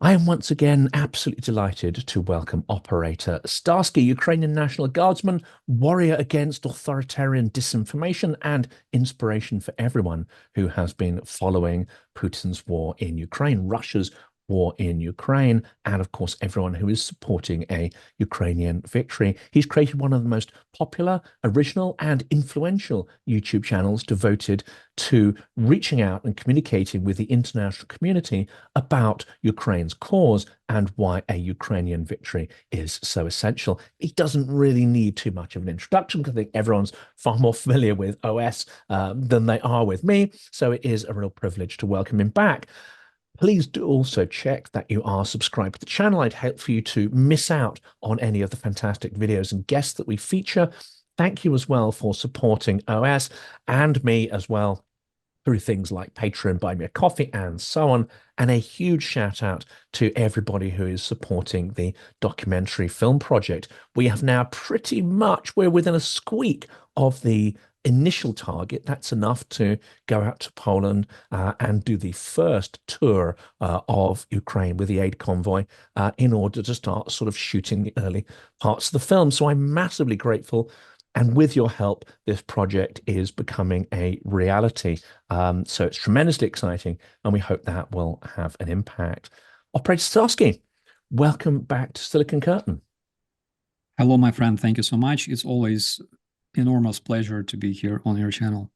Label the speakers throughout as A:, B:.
A: I am once again absolutely delighted to welcome Operator Starsky, Ukrainian National Guardsman, warrior against authoritarian disinformation, and inspiration for everyone who has been following Putin's war in Ukraine, Russia's war in Ukraine, and of course, everyone who is supporting a Ukrainian victory. He's created one of the most popular, original, and influential YouTube channels devoted to reaching out and communicating with the international community about Ukraine's cause and why a Ukrainian victory is so essential. He doesn't really need too much of an introduction because I think everyone's far more familiar with OS than they are with me. So it is a real privilege to welcome him back. Please do also check that you are subscribed to the channel. I'd hate for you to miss out on any of the fantastic videos and guests that we feature. Thank you as well for supporting OS and me as well through things like Patreon, Buy Me a Coffee, and so on. And a huge shout out to everybody who is supporting the documentary film project. We have now we're within a squeak of the initial target. That's enough to go out to Poland and do the first tour of Ukraine with the aid convoy in order to start sort of shooting the early parts of the film. So I'm massively grateful. And with your help, this project is becoming a reality. So it's tremendously exciting, and we hope that will have an impact. Operator Starsky, welcome back to Silicon Curtain.
B: Hello, my friend. Thank you so much. It's always enormous pleasure to be here on your channel.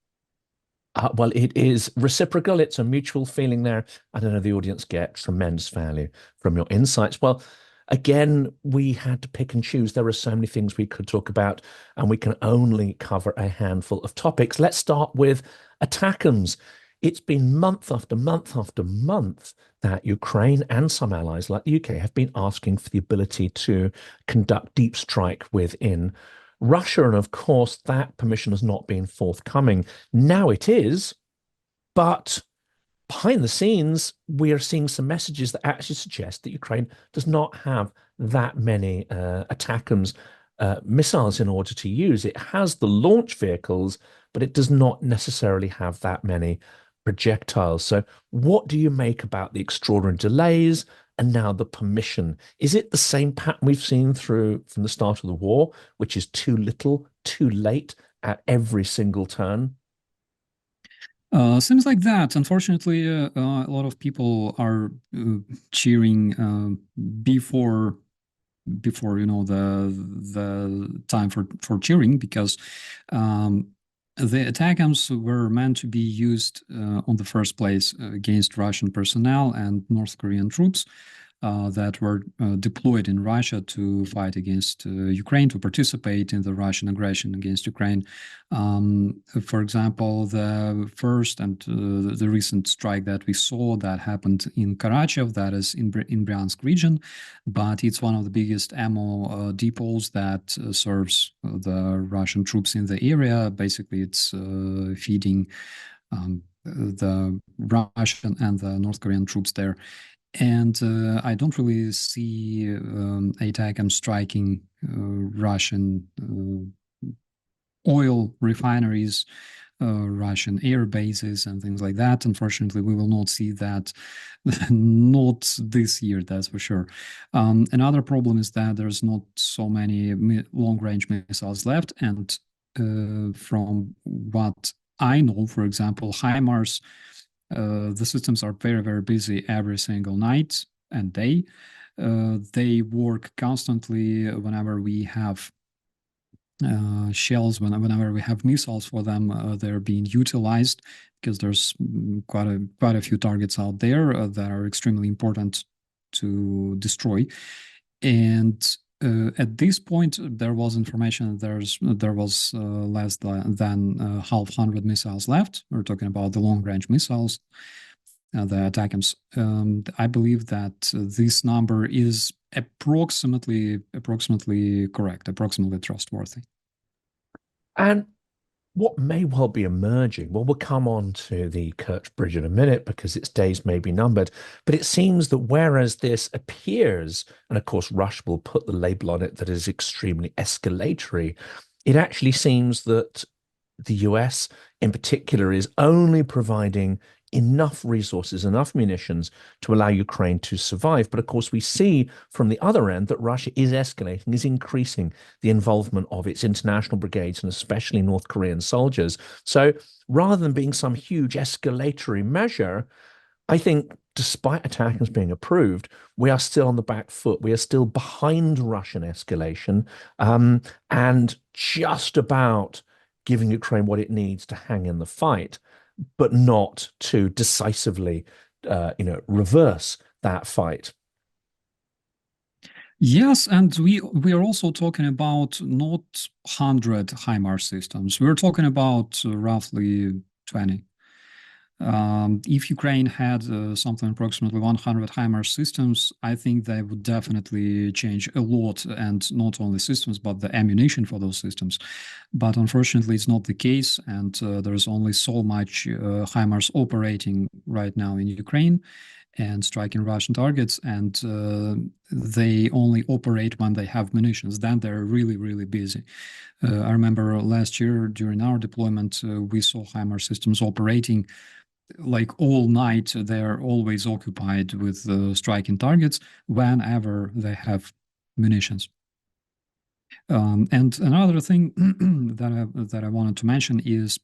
A: Well, it is reciprocal. It's a mutual feeling there. I don't know, the audience get tremendous value from your insights. Well, again, we had to pick and choose. There are so many things we could talk about, and we can only cover a handful of topics. Let's start with ATACMS. It's been month after month after month that Ukraine and some allies like the UK have been asking for the ability to conduct deep strike within Russia. And of course, that permission has not been forthcoming. Now it is, but behind the scenes, we are seeing some messages that actually suggest that Ukraine does not have that many ATACMS missiles in order to use. It has the launch vehicles, but it does not necessarily have that many projectiles. So what do you make about the extraordinary delays and now the permission? Is it the same pattern we've seen from the start of the war, which is too little, too late at every single turn?
B: Seems like that. Unfortunately, a lot of people are cheering before the time for cheering, because the ATACMS were meant to be used on the first place against Russian personnel and North Korean troops that were deployed in Russia to fight against Ukraine, to participate in the Russian aggression against Ukraine. For example, the first and the recent strike that we saw that happened in Karachev, that is in Bryansk region, but it's one of the biggest ammo depots that serves the Russian troops in the area. Basically, it's feeding the Russian and the North Korean troops there. And I don't really see ATACMS striking Russian oil refineries, Russian air bases, and things like that. Unfortunately, we will not see that, not this year, that's for sure. Another problem is that there's not so many long-range missiles left. And from what I know, for example, Himars, the systems are very, very busy every single night and day. They work constantly whenever we have shells, whenever we have missiles for them, they're being utilized, because there's quite a few targets out there that are extremely important to destroy. And at this point, there was information that there was less than 500 missiles left. We're talking about the long-range missiles, the ATACMS. I believe that this number is approximately correct, approximately trustworthy.
A: And what may well be emerging, well, we'll come on to the Kerch Bridge in a minute because its days may be numbered, but it seems that whereas this appears, and of course Rush will put the label on it, that is extremely escalatory, it actually seems that the US in particular is only providing enough resources, enough munitions to allow Ukraine to survive. But of course, we see from the other end that Russia is escalating, is increasing the involvement of its international brigades and especially North Korean soldiers. So rather than being some huge escalatory measure, I think despite ATACMS being approved, we are still on the back foot. We are still behind Russian escalation, and just about giving Ukraine what it needs to hang in the fight, but not to decisively, reverse that fight.
B: Yes, and we are also talking about not 100 Himars systems. We're talking about roughly 20. If Ukraine had something approximately 100 Himars systems, I think they would definitely change a lot, and not only systems, but the ammunition for those systems. But unfortunately, it's not the case, and there's only so much Himars operating right now in Ukraine and striking Russian targets, and they only operate when they have munitions. Then they're really, really busy. I remember last year during our deployment, we saw Himars systems operating like all night. They're always occupied with striking targets whenever they have munitions. And another thing that I wanted to mention is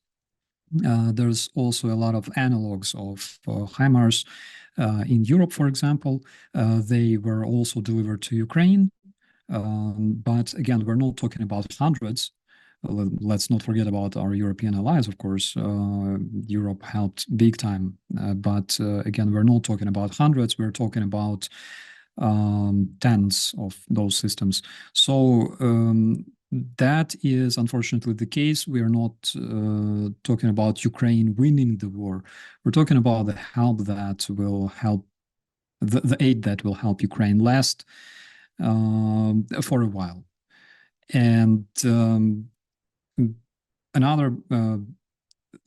B: there's also a lot of analogs of Himars in Europe, for example. They were also delivered to Ukraine. But again, we're not talking about hundreds. Let's not forget about our European allies, of course. Europe helped big time. But again, we're not talking about hundreds. We're talking about tens of those systems. So that is unfortunately the case. We are not talking about Ukraine winning the war. We're talking about the help that will help, the aid that will help Ukraine last for a while. And another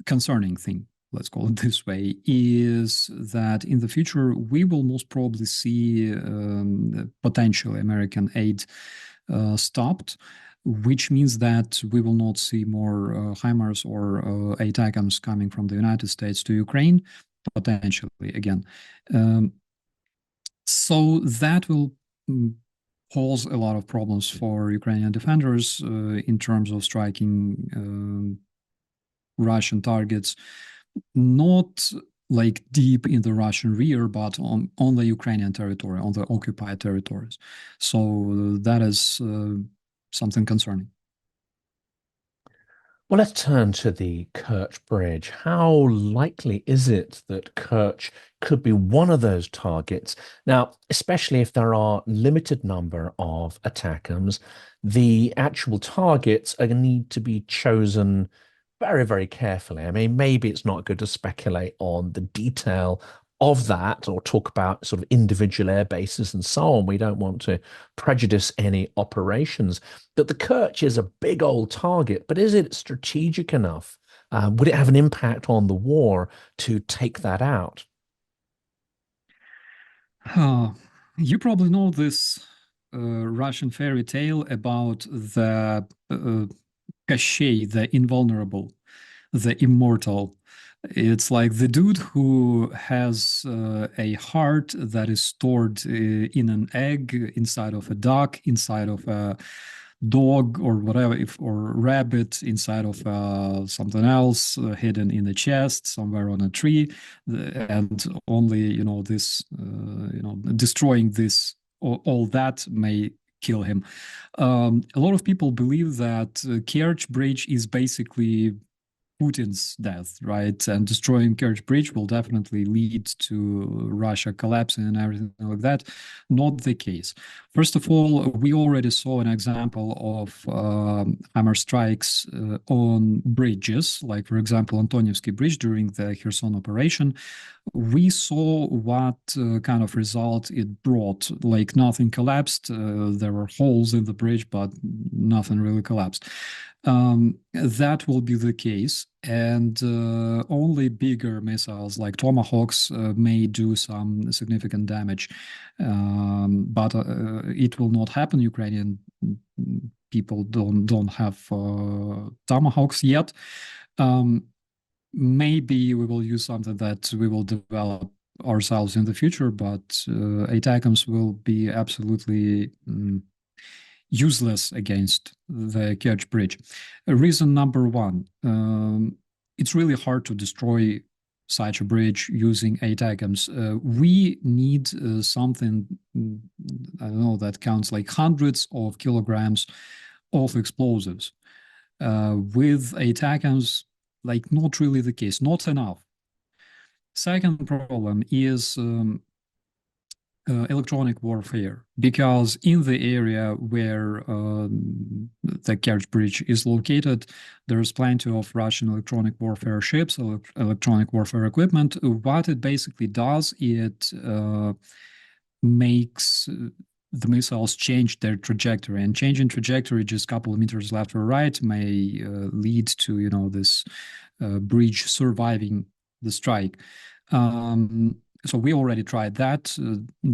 B: concerning thing, let's call it this way, is that in the future we will most probably see potentially American aid stopped, which means that we will not see more Himars or ATACMS coming from the United States to Ukraine, potentially again. So that will pose a lot of problems for Ukrainian defenders in terms of striking Russian targets, not like deep in the Russian rear, but on the Ukrainian territory, on the occupied territories. So that is something concerning.
A: Well, let's turn to the Kerch Bridge. How likely is it that Kerch could be one of those targets? Now, especially if there are limited number of ATACMS, the actual targets are going to need to be chosen very, very carefully. I mean, maybe it's not good to speculate on the detail of that or talk about sort of individual air bases and so on. We don't want to prejudice any operations. But the Kerch is a big old target, but is it strategic enough? Would it have an impact on the war to take that out?
B: You probably know this Russian fairy tale about the Kощей, the invulnerable, the immortal. It's like the dude who has a heart that is stored in an egg, inside of a duck, inside of a dog or whatever, or rabbit, inside of something else, hidden in the chest somewhere on a tree, and only this destroying this, all that may kill him. A lot of people believe that Kerch Bridge is basically Putin's death, right? And destroying Kerch Bridge will definitely lead to Russia collapsing and everything like that. Not the case. First of all, we already saw an example of hammer strikes on bridges, like, for example, Antonievsky Bridge during the Kherson operation. We saw what kind of result it brought. Like, nothing collapsed. There were holes in the bridge, but nothing really collapsed. That will be the case, and only bigger missiles like Tomahawks may do some significant damage, but it will not happen. Ukrainian people don't have Tomahawks yet. maybe we will use something that we will develop ourselves in the future, but ATACMS will be absolutely useless against the Kerch Bridge. Reason number one, it's really hard to destroy such a bridge using ATACMS. We need something, I don't know, that counts like hundreds of kilograms of explosives. With ATACMS, like not really the case, not enough. Second problem is electronic warfare, because in the area where the Kerch Bridge is located, there's plenty of Russian electronic warfare ships, electronic warfare equipment. What it basically does, it makes the missiles change their trajectory, and changing trajectory just a couple of meters left or right may lead to, you know, this bridge surviving the strike. So we already tried that,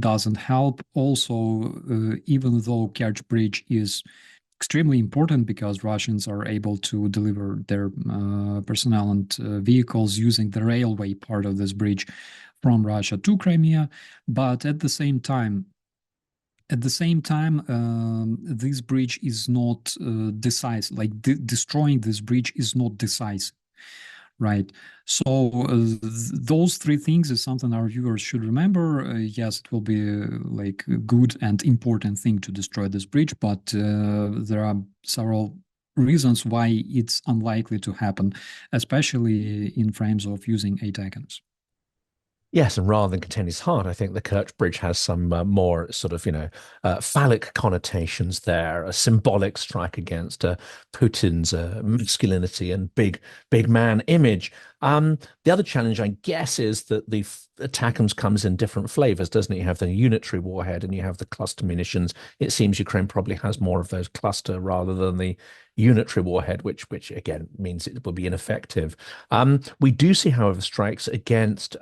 B: doesn't help. Also, even though Kerch Bridge is extremely important because Russians are able to deliver their personnel and vehicles using the railway part of this bridge from Russia to Crimea, but at the same time, this bridge is not decisive. Like destroying this bridge is not decisive. Right. So those three things is something our viewers should remember. Yes, it will be like a good and important thing to destroy this bridge, but there are several reasons why it's unlikely to happen, especially in frames of using ATACMS.
A: Yes, and rather than contain his heart, I think the Kerch Bridge has some more sort of, phallic connotations there, a symbolic strike against Putin's masculinity and big man image. The other challenge, I guess, is that the ATACMS comes in different flavors, doesn't it? You have the unitary warhead and you have the cluster munitions. It seems Ukraine probably has more of those cluster rather than the unitary warhead, which again means it will be ineffective. We do see, however, strikes against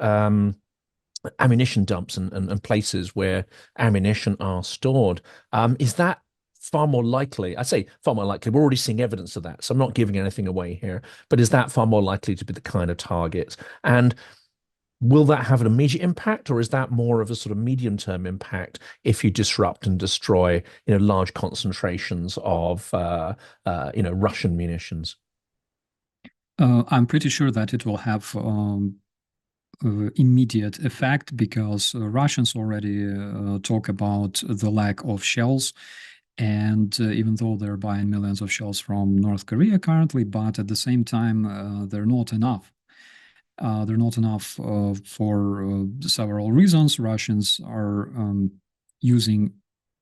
A: ammunition dumps and places where ammunition are stored. Is that far more likely? I say far more likely. We're already seeing evidence of that, so I'm not giving anything away here. But is that far more likely to be the kind of targets? And will that have an immediate impact, or is that more of a sort of medium-term impact if you disrupt and destroy, large concentrations of, Russian munitions?
B: I'm pretty sure that it will have immediate effect, because Russians already talk about the lack of shells. And even though they're buying millions of shells from North Korea currently, but at the same time, they're not enough. They're not enough for several reasons. Russians are using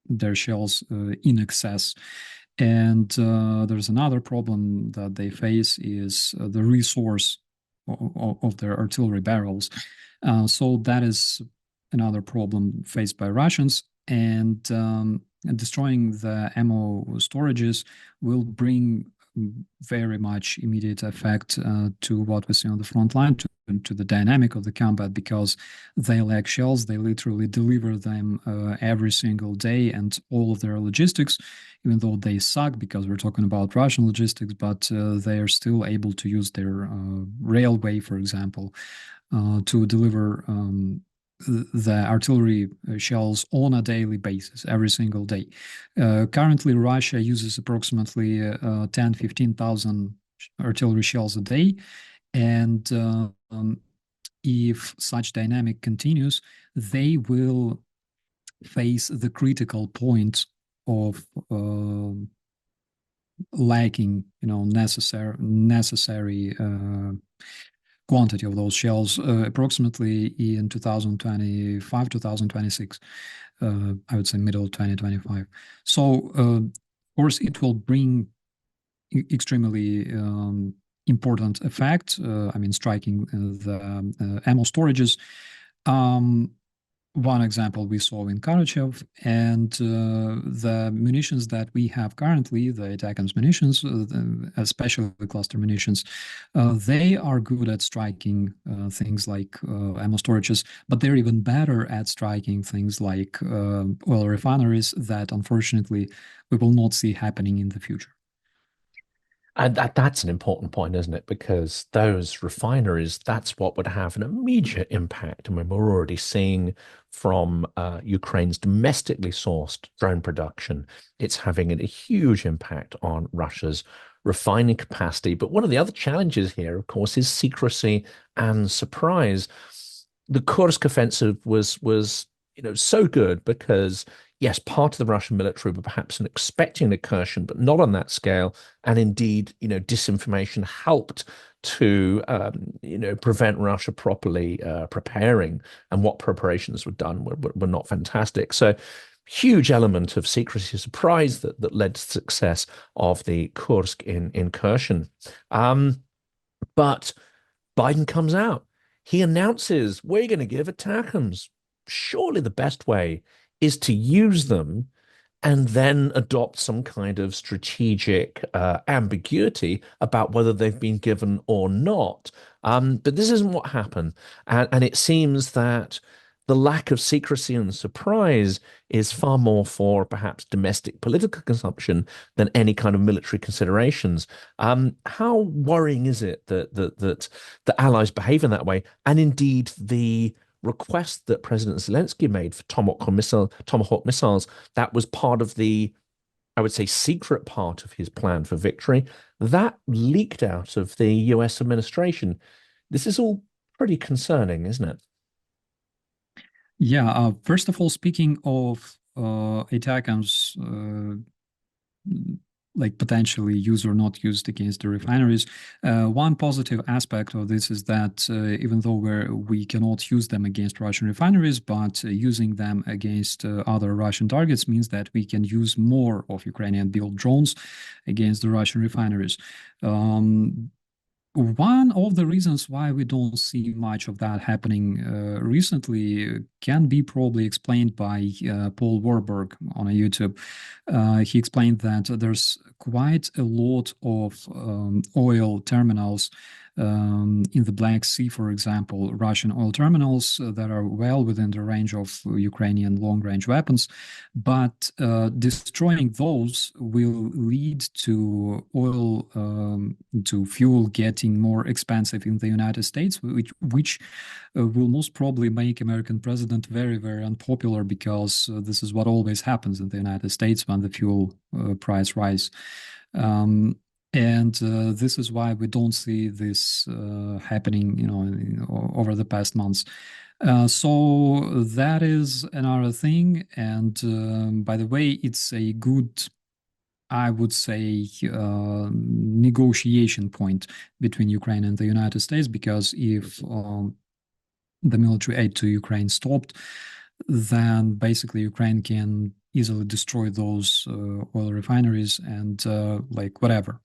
B: their shells in excess. And there's another problem that they face is the resource of their artillery barrels. So that is another problem faced by Russians. And destroying the ammo storages will bring very much immediate effect to what we see on the front line, to the dynamic of the combat, because they lack shells. They literally deliver them every single day, and all of their logistics, even though they suck because we're talking about Russian logistics, but they are still able to use their railway, for example, to deliver the artillery shells on a daily basis, every single day. Currently, Russia uses approximately 10,000-15,000 artillery shells a day. And if such dynamic continues, they will face the critical point of lacking, necessary quantity of those shells, approximately in 2025, 2026, I would say middle of 2025. So, of course, it will bring extremely important effect. Striking the ammo storages. One example we saw in Karachev, and the munitions that we have currently, the ATACMS munitions, especially the cluster munitions, they are good at striking things like ammo storages, but they're even better at striking things like oil refineries that unfortunately we will not see happening in the future.
A: And that's an important point, isn't it? Because those refineries, that's what would have an immediate impact. I mean, we're already seeing from Ukraine's domestically sourced drone production, it's having a huge impact on Russia's refining capacity. But one of the other challenges here, of course, is secrecy and surprise. The Kursk offensive was so good because yes, part of the Russian military were perhaps expecting an incursion, but not on that scale. And indeed, disinformation helped to prevent Russia properly preparing, and what preparations were done were not fantastic. So huge element of secrecy surprise that led to success of the Kursk incursion. But Biden comes out. He announces we're going to give ATACMS. Surely the best way is to use them and then adopt some kind of strategic ambiguity about whether they've been given or not. But this isn't what happened. And it seems that the lack of secrecy and surprise is far more for perhaps domestic political consumption than any kind of military considerations. How worrying is it that the allies behave in that way? And indeed, the request that President Zelensky made for Tomahawk missiles, that was part of the, I would say, secret part of his plan for victory, that leaked out of the US administration. This is all pretty concerning, isn't it?
B: Yeah, first of all, speaking of ATACMS, like potentially used or not used against the refineries. One positive aspect of this is that even though we cannot use them against Russian refineries, but using them against other Russian targets means that we can use more of Ukrainian-built drones against the Russian refineries. One of the reasons why we don't see much of that happening recently can be probably explained by Paul Warburg on YouTube. He explained that there's quite a lot of oil terminals in the Black Sea, for example, Russian oil terminals that are well within the range of Ukrainian long-range weapons. But destroying those will lead to oil, to fuel getting more expensive in the United States, which will most probably make American president very, very unpopular, because this is what always happens in the United States when the fuel price rise. And this is why we don't see this happening, over the past months. So that is another thing. And by the way, it's a good, I would say, negotiation point between Ukraine and the United States, because if the military aid to Ukraine stopped, then basically Ukraine can easily destroy those oil refineries and whatever.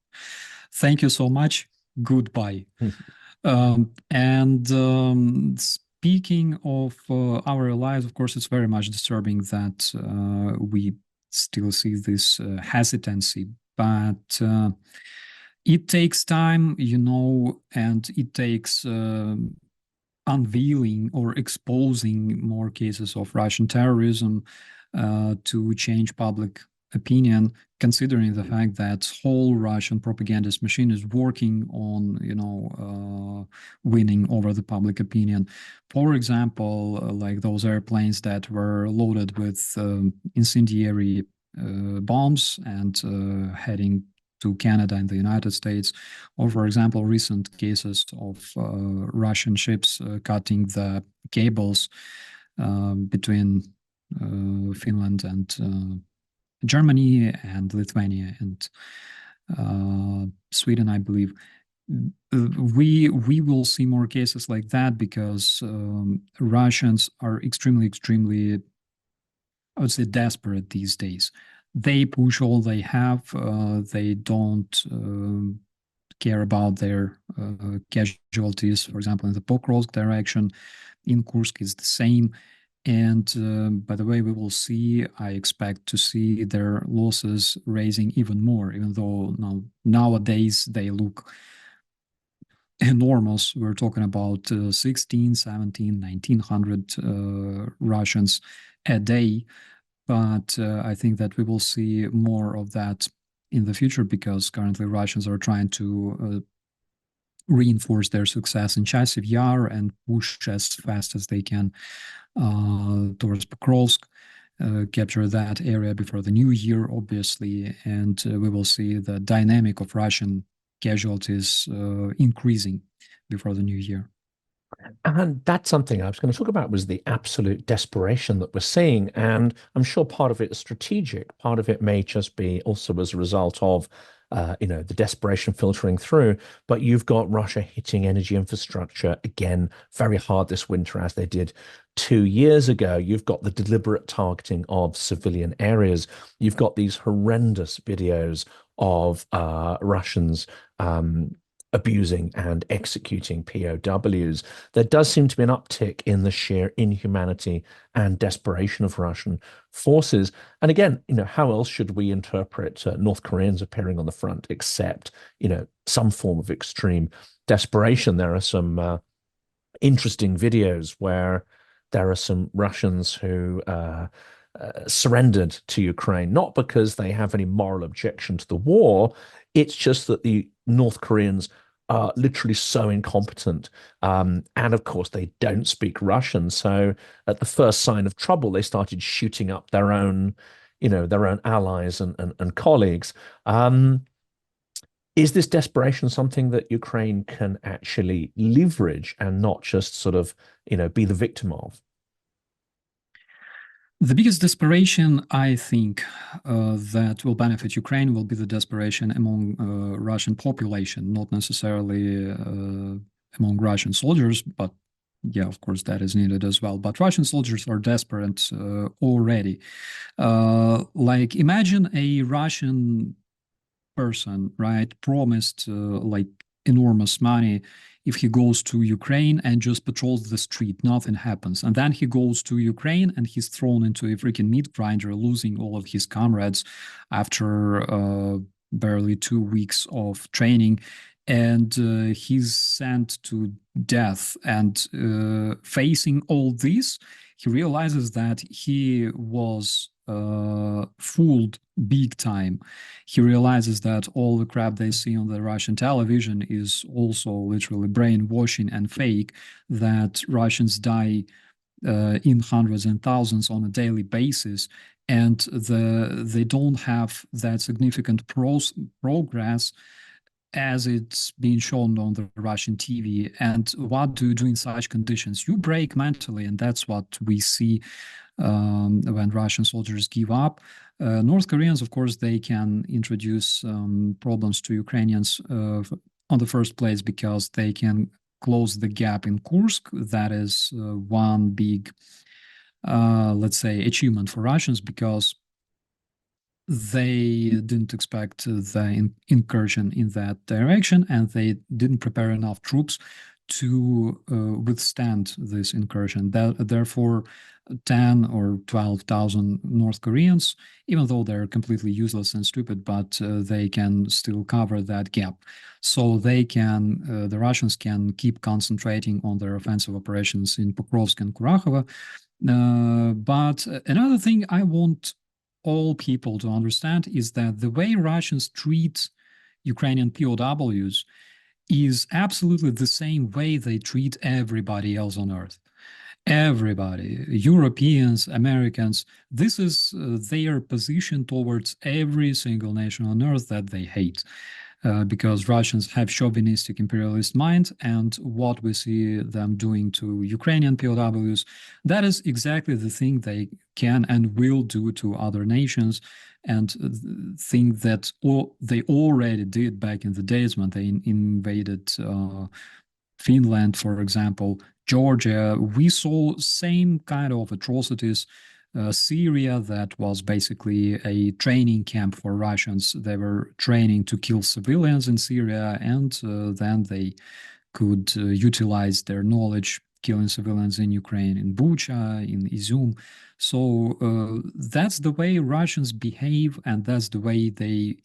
B: Thank you so much. Goodbye. And speaking of our lives, of course, it's very much disturbing that we still see this hesitancy, but it takes time, and it takes unveiling or exposing more cases of Russian terrorism to change public opinion, considering the fact that whole Russian propagandist machine is working on, winning over the public opinion. For example, like those airplanes that were loaded with incendiary bombs and heading to Canada and the United States, or for example, recent cases of Russian ships cutting the cables between Finland and Germany and Lithuania and Sweden, I believe. We will see more cases like that because Russians are extremely, I would say, desperate these days. They push all they have. They don't care about their casualties. For example, in the Pokrovsk direction, in Kursk is the same. And by the way, we will see, I expect to see their losses raising even more, even though nowadays they look enormous. We're talking about 16, 17, 1900 Russians a day. But I think that we will see more of that in the future, because currently Russians are trying to reinforce their success in Chasiv Yar and push as fast as they can towards Pokrovsk, capture that area before the new year, obviously, and we will see the dynamic of Russian casualties increasing before the new year.
A: And that's something I was going to talk about was the absolute desperation that we're seeing. And I'm sure part of it is strategic. Part of it may just be also as a result of, the desperation filtering through. But you've got Russia hitting energy infrastructure again very hard this winter, as they did 2 years ago. You've got the deliberate targeting of civilian areas. You've got these horrendous videos of Russians abusing and executing POWs. There does seem to be an uptick in the sheer inhumanity and desperation of Russian forces. And again, how else should we interpret North Koreans appearing on the front except, some form of extreme desperation? There are some interesting videos where there are some Russians who surrendered to Ukraine, not because they have any moral objection to the war. It's just that the North Koreans are literally so incompetent. And of course, they don't speak Russian. So at the first sign of trouble, they started shooting up their own, their own allies and colleagues. Is this desperation something that Ukraine can actually leverage and not just sort of, be the victim of?
B: The biggest desperation, I think, that will benefit Ukraine will be the desperation among Russian population, not necessarily among Russian soldiers, but yeah, of course, that is needed as well. But Russian soldiers are desperate already. Like, imagine a Russian person, right, promised like enormous money if he goes to Ukraine and just patrols the street, nothing happens. And then he goes to Ukraine and he's thrown into a freaking meat grinder, losing all of his comrades after barely 2 weeks of training. And he's sent to death. And facing all this, he realizes that he was fooled big time. He realizes that all the crap they see on the Russian television is also literally brainwashing and fake, that Russians die in hundreds and thousands on a daily basis, and they don't have that significant progress as it's being shown on the Russian TV. And what do you do in such conditions? You break mentally, and that's what we see when Russian soldiers give up. North Koreans, of course, they can introduce problems to Ukrainians on the first place because they can close the gap in Kursk. That is one big, let's say, achievement for Russians, because they didn't expect the incursion in that direction, and they didn't prepare enough troops to withstand this incursion. Therefore, 10 or 12,000 North Koreans, even though they're completely useless and stupid, but they can still cover that gap. So the Russians can keep concentrating on their offensive operations in Pokrovsk and Karachev. But another thing I want all people to understand is that the way Russians treat Ukrainian POWs is absolutely the same way they treat everybody else on Earth. Everybody, Europeans, Americans, this is their position towards every single nation on Earth that they hate. Because Russians have chauvinistic imperialist mind, and what we see them doing to Ukrainian POWs, that is exactly the thing they can and will do to other nations, and thing that they already did back in the days when they invaded Finland, for example, Georgia. We saw same kind of atrocities. Syria, that was basically a training camp for Russians. They were training to kill civilians in Syria, and then they could utilize their knowledge killing civilians in Ukraine, in Bucha, in Izum. So that's the way Russians behave, and that's the way they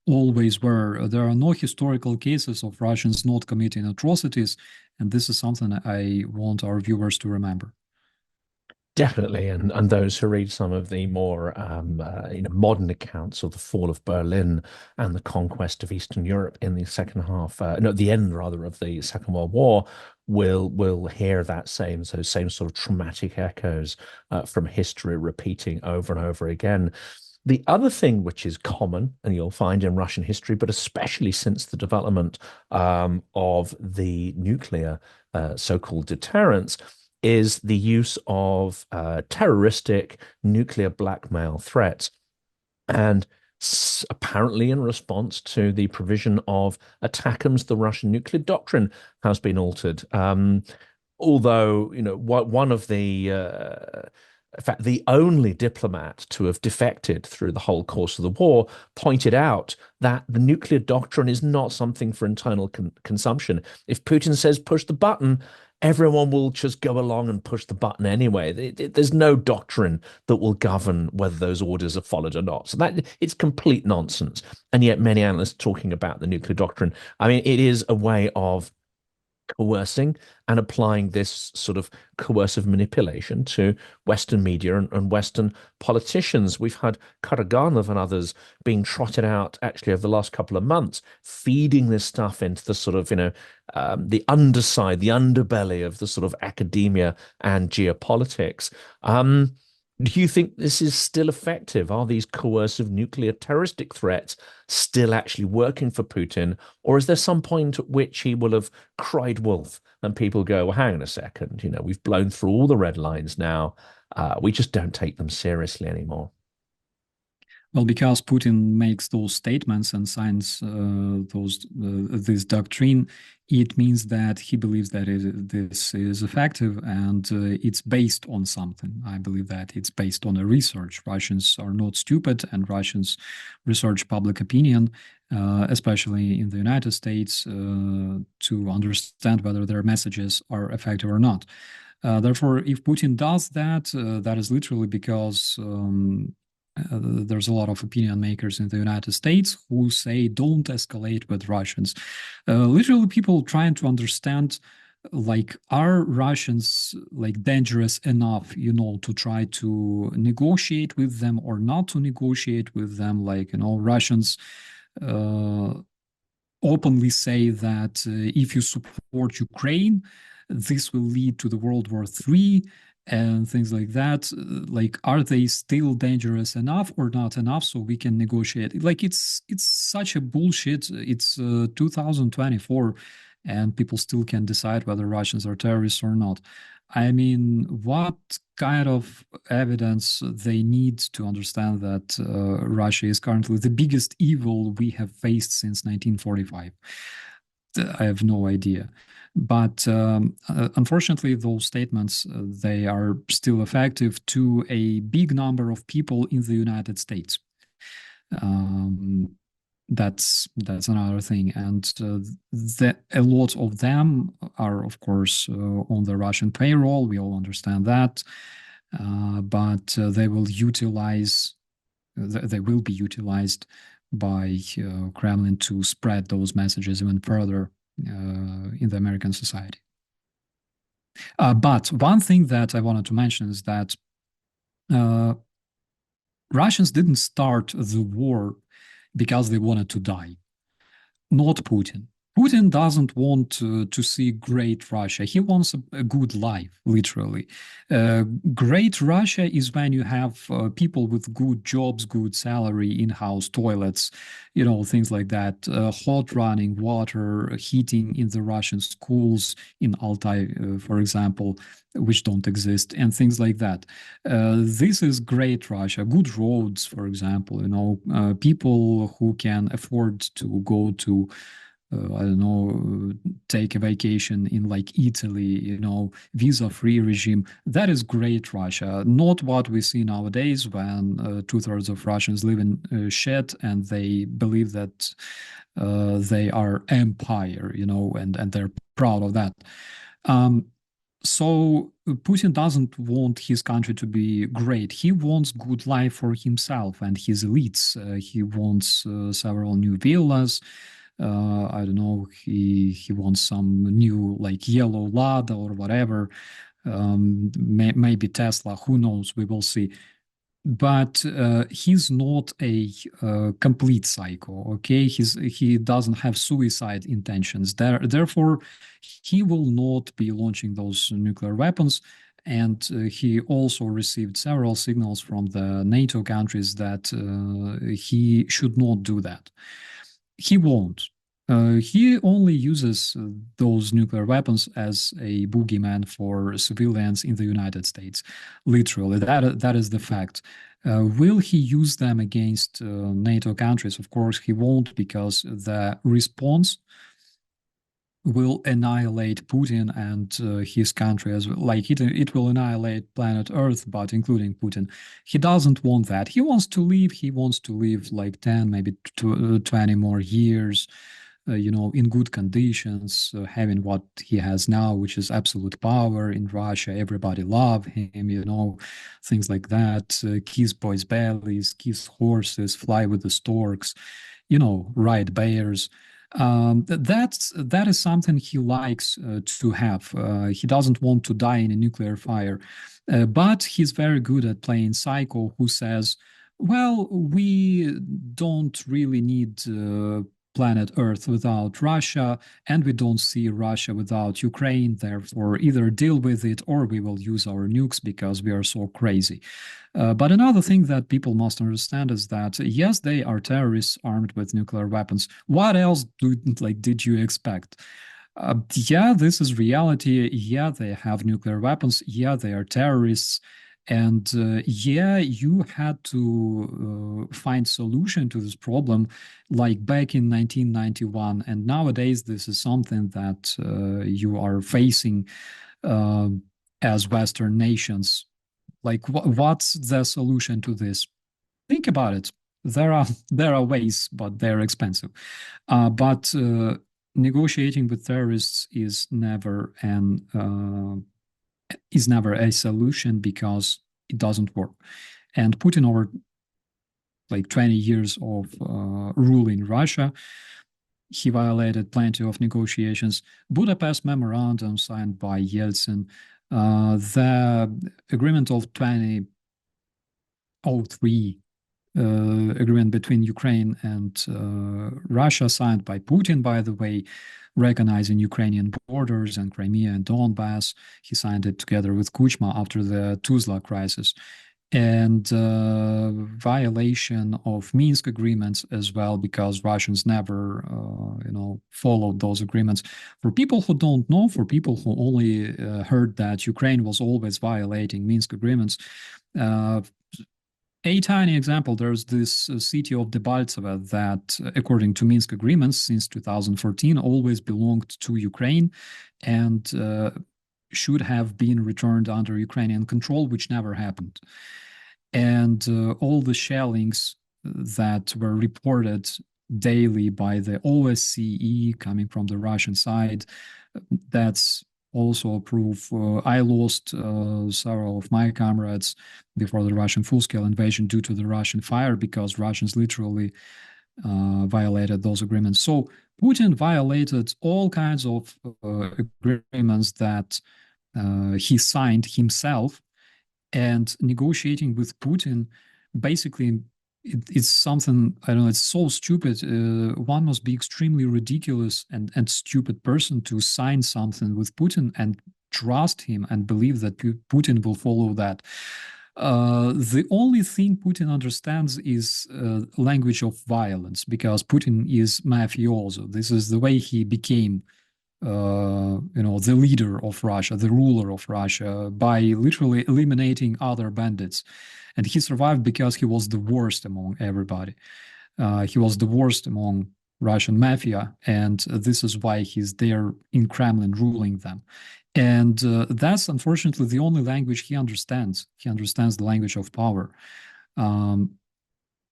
B: always were. There are no historical cases of Russians not committing atrocities, and this is something I want our viewers to remember.
A: Definitely, and those who read some of the more modern accounts of the fall of Berlin and the conquest of Eastern Europe in the second half, no, the end rather of the Second World War, will hear that same sort of traumatic echoes from history repeating over and over again. The other thing which is common, and you'll find in Russian history, but especially since the development of the nuclear so-called deterrence, is the use of terroristic nuclear blackmail threats. And apparently, in response to the provision of ATACMS, the Russian nuclear doctrine has been altered. Although, one of in fact, the only diplomat to have defected through the whole course of the war pointed out that the nuclear doctrine is not something for internal consumption. If Putin says push the button, everyone will just go along and push the button anyway. There's no doctrine that will govern whether those orders are followed or not. So that it's complete nonsense. And yet many analysts talking about the nuclear doctrine. I mean, it is a way of coercing and applying this sort of coercive manipulation to Western media and Western politicians. We've had Karaganov and others being trotted out actually over the last couple of months, feeding this stuff into the sort of, the underside, the underbelly of the sort of academia and geopolitics. Do you think this is still effective? Are these coercive nuclear terroristic threats still actually working for Putin? Or is there some point at which he will have cried wolf and people go, well, hang on a second, we've blown through all the red lines now. We just don't take them seriously anymore.
B: Well, because Putin makes those statements and signs this doctrine, it means that he believes that this is effective and it's based on something. I believe that it's based on a research. Russians are not stupid, and Russians research public opinion, especially in the United States, to understand whether their messages are effective or not. Therefore, if Putin does that, that is literally because there's a lot of opinion makers in the United States who say don't escalate with Russians. Literally, people trying to understand, like, are Russians like dangerous enough, to try to negotiate with them or not to negotiate with them? Like, Russians openly say that if you support Ukraine, this will lead to the World War III and things like that. Like, are they still dangerous enough or not enough so we can negotiate? Like, it's such a bullshit. It's 2024 and people still can decide whether Russians are terrorists or not. I mean, what kind of evidence they need to understand that Russia is currently the biggest evil we have faced since 1945? I have no idea. But unfortunately, those statements, they are still effective to a big number of people in the United States. That's another thing. And a lot of them are, of course, on the Russian payroll. We all understand that. But they will be utilized by Kremlin to spread those messages even further in the American society. But one thing that I wanted to mention is that Russians didn't start the war because they wanted to die. Not Putin. Putin doesn't want to see great Russia. He wants a good life, literally. Great Russia is when you have people with good jobs, good salary, in-house toilets, things like that, hot running water, heating in the Russian schools in Altai, for example, which don't exist, and things like that. This is great Russia. Good roads, for example, people who can afford to go to I don't know, take a vacation in like Italy, visa-free regime. That is great Russia. Not what we see nowadays when 2/3 of Russians live in shit and they believe that they are empire, and they're proud of that. So Putin doesn't want his country to be great. He wants good life for himself and his elites. He wants several new villas. I don't know, he wants some new like yellow Lada or whatever. maybe Tesla, who knows, we will see. But he's not a complete psycho, okay? He doesn't have suicide intentions. Therefore, he will not be launching those nuclear weapons. And he also received several signals from the NATO countries that he should not do that. He won't. He only uses those nuclear weapons as a boogeyman for civilians in the United States. Literally, that is the fact. Will he use them against NATO countries? Of course, he won't, because the response will annihilate Putin and his country as well. Like it will annihilate planet Earth, but including Putin. He doesn't want that. He wants to live. He wants to live like 10, maybe 20 more years, in good conditions, having what he has now, which is absolute power in Russia. Everybody love him, things like that. Kiss boys' bellies, kiss horses, fly with the storks, ride bears. That is something he likes to have. He doesn't want to die in a nuclear fire, but he's very good at playing psycho, who says, well, we don't really need planet Earth without Russia, and we don't see Russia without Ukraine. Therefore, either deal with it or we will use our nukes because we are so crazy. But another thing that people must understand is that, yes, they are terrorists armed with nuclear weapons. What else did you expect? Yeah, this is reality. Yeah, they have nuclear weapons. Yeah, they are terrorists. And yeah, you had to find solution to this problem, like back in 1991. And nowadays, this is something that you are facing as Western nations. Like, what's the solution to this? Think about it. There are ways, but they're expensive. But negotiating with terrorists is never a solution, because it doesn't work. And Putin, over like 20 years of ruling Russia, he violated plenty of negotiations. Budapest Memorandum signed by Yeltsin, the agreement of 2003, agreement between Ukraine and Russia, signed by Putin, by the way, recognizing Ukrainian borders and Crimea and Donbass. He signed it together with Kuchma after the Tuzla crisis. And violation of Minsk agreements as well, because Russians never, followed those agreements. For people who don't know, for people who only heard that Ukraine was always violating Minsk agreements, a tiny example, there's this city of Debaltseve that, according to Minsk agreements, since 2014, always belonged to Ukraine and should have been returned under Ukrainian control, which never happened. And all the shellings that were reported daily by the OSCE coming from the Russian side, that's also a proof. I lost several of my comrades before the Russian full-scale invasion due to the Russian fire, because Russians literally violated those agreements. So Putin violated all kinds of agreements that he signed himself, and negotiating with Putin, basically, it's something, I don't know, it's so stupid. One must be extremely ridiculous and stupid person to sign something with Putin and trust him and believe that Putin will follow that. The only thing Putin understands is language of violence, because Putin is mafioso. This is the way he became the leader of Russia, the ruler of Russia, by literally eliminating other bandits. And he survived because he was the worst among everybody. He was the worst among Russian mafia, and this is why he's there in Kremlin ruling them. And that's unfortunately the only language he understands. He understands the language of power.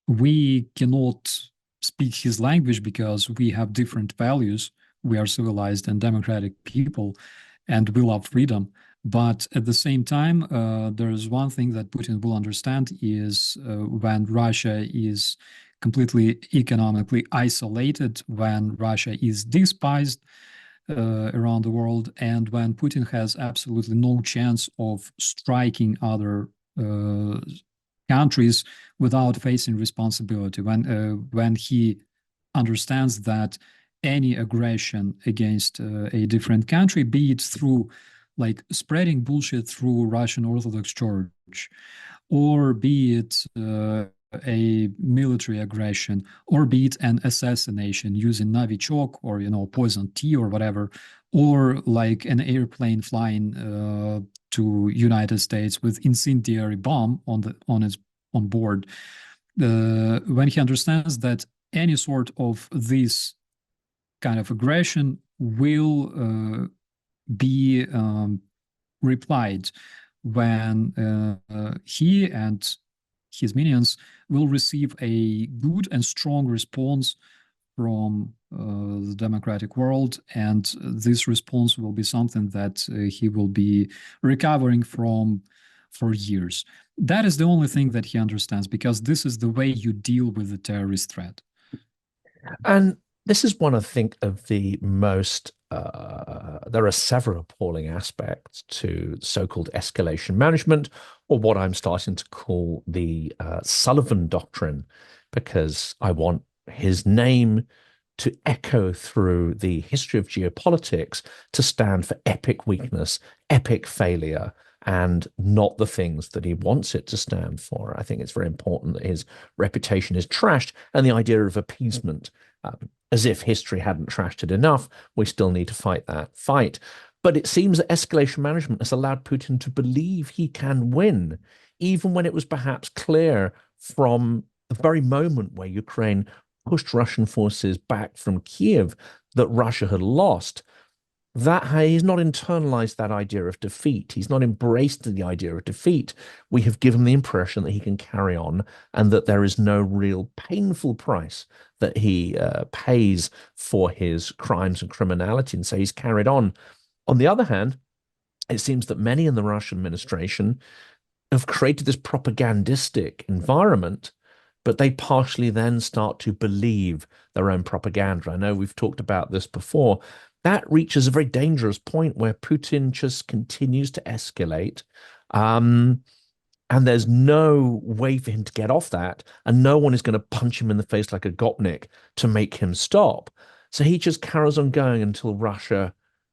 B: We cannot speak his language because we have different values. We are civilized and democratic people, and we love freedom. But at the same time, there is one thing that Putin will understand is when Russia is completely economically isolated, when Russia is despised, around the world, and when Putin has absolutely no chance of striking other countries without facing responsibility, when he understands that any aggression against a different country, be it through like spreading bullshit through Russian Orthodox Church, or be it a military aggression, or be it an assassination using Novichok or poison tea or whatever, or like an airplane flying to United States with incendiary bomb on board. When he understands that any sort of this kind of aggression will be replied when he and his minions will receive a good and strong response from the democratic world, and this response will be something that he will be recovering from for years. That is the only thing that he understands, because this is the way you deal with the terrorist threat.
A: And this is one, I think, of the most, there are several appalling aspects to so-called escalation management, or what I'm starting to call the Sullivan doctrine, because I want his name to echo through the history of geopolitics, to stand for epic weakness, epic failure, and not the things that he wants it to stand for. I think it's very important that his reputation is trashed, and the idea of appeasement, as if history hadn't trashed it enough, we still need to fight that fight. But it seems that escalation management has allowed Putin to believe he can win, even when it was perhaps clear from the very moment where Ukraine pushed Russian forces back from Kiev that Russia had lost. That he's not internalized that idea of defeat. He's not embraced the idea of defeat. We have given the impression that he can carry on, and that there is no real painful price that he pays for his crimes and criminality, and so he's carried on. On the other hand, it seems that many in the Russian administration have created this propagandistic environment, but they partially then start to believe their own propaganda. I know we've talked about this before. That reaches a very dangerous point where Putin just continues to escalate. And there's no way for him to get off that. And no one is going to punch him in the face like a gopnik to make him stop. So he just carries on going until Russia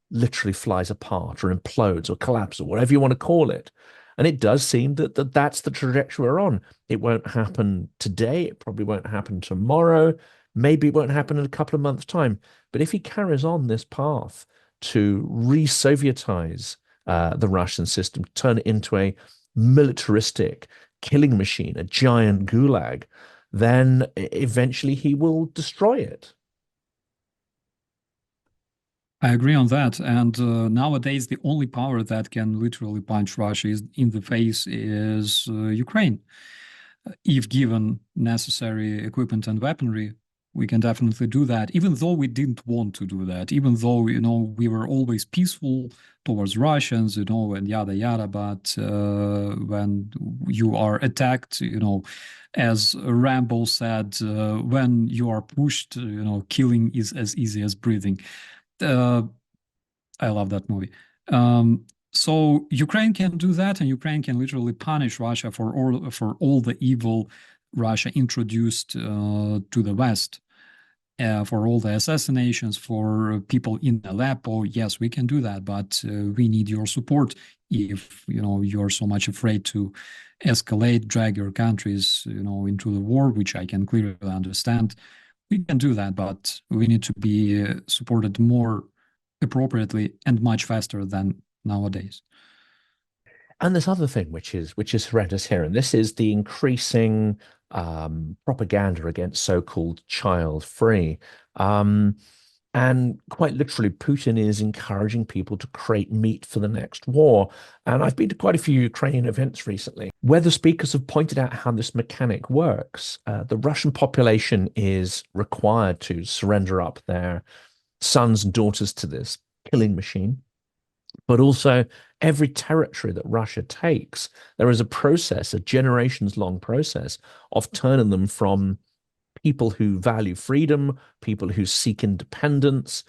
A: literally flies apart or implodes or collapses, or whatever you want to call it. And it does seem that that's the trajectory we're on. It won't happen today. It probably won't happen tomorrow. Maybe it won't happen in a couple of months' time. But if he carries on this path to re-Sovietize the Russian system, turn it into a militaristic killing machine, a giant gulag, then eventually he will destroy it.
B: I agree on that. And nowadays, the only power that can literally punch Russia in the face is Ukraine. If given necessary equipment and weaponry, we can definitely do that, even though we didn't want to do that, even though, we were always peaceful towards Russians, and yada, yada. But when you are attacked, as Rambo said, when you are pushed, killing is as easy as breathing. I love that movie. So Ukraine can do that, and Ukraine can literally punish Russia for all the evil Russia introduced to the West, for all the assassinations, for people in Aleppo. Yes, we can do that, but we need your support. If you're so much afraid to escalate, drag your countries, into the war, which I can clearly understand. We can do that, but we need to be supported more appropriately and much faster than nowadays.
A: And this other thing, which is horrendous here, and this is the increasing propaganda against so-called child-free. And quite literally, Putin is encouraging people to create meat for the next war. And I've been to quite a few Ukrainian events recently where the speakers have pointed out how this mechanic works. The Russian population is required to surrender up their sons and daughters to this killing machine. But also, every territory that Russia takes, there is a process, a generations-long process of turning them from people who value freedom, people who seek independence,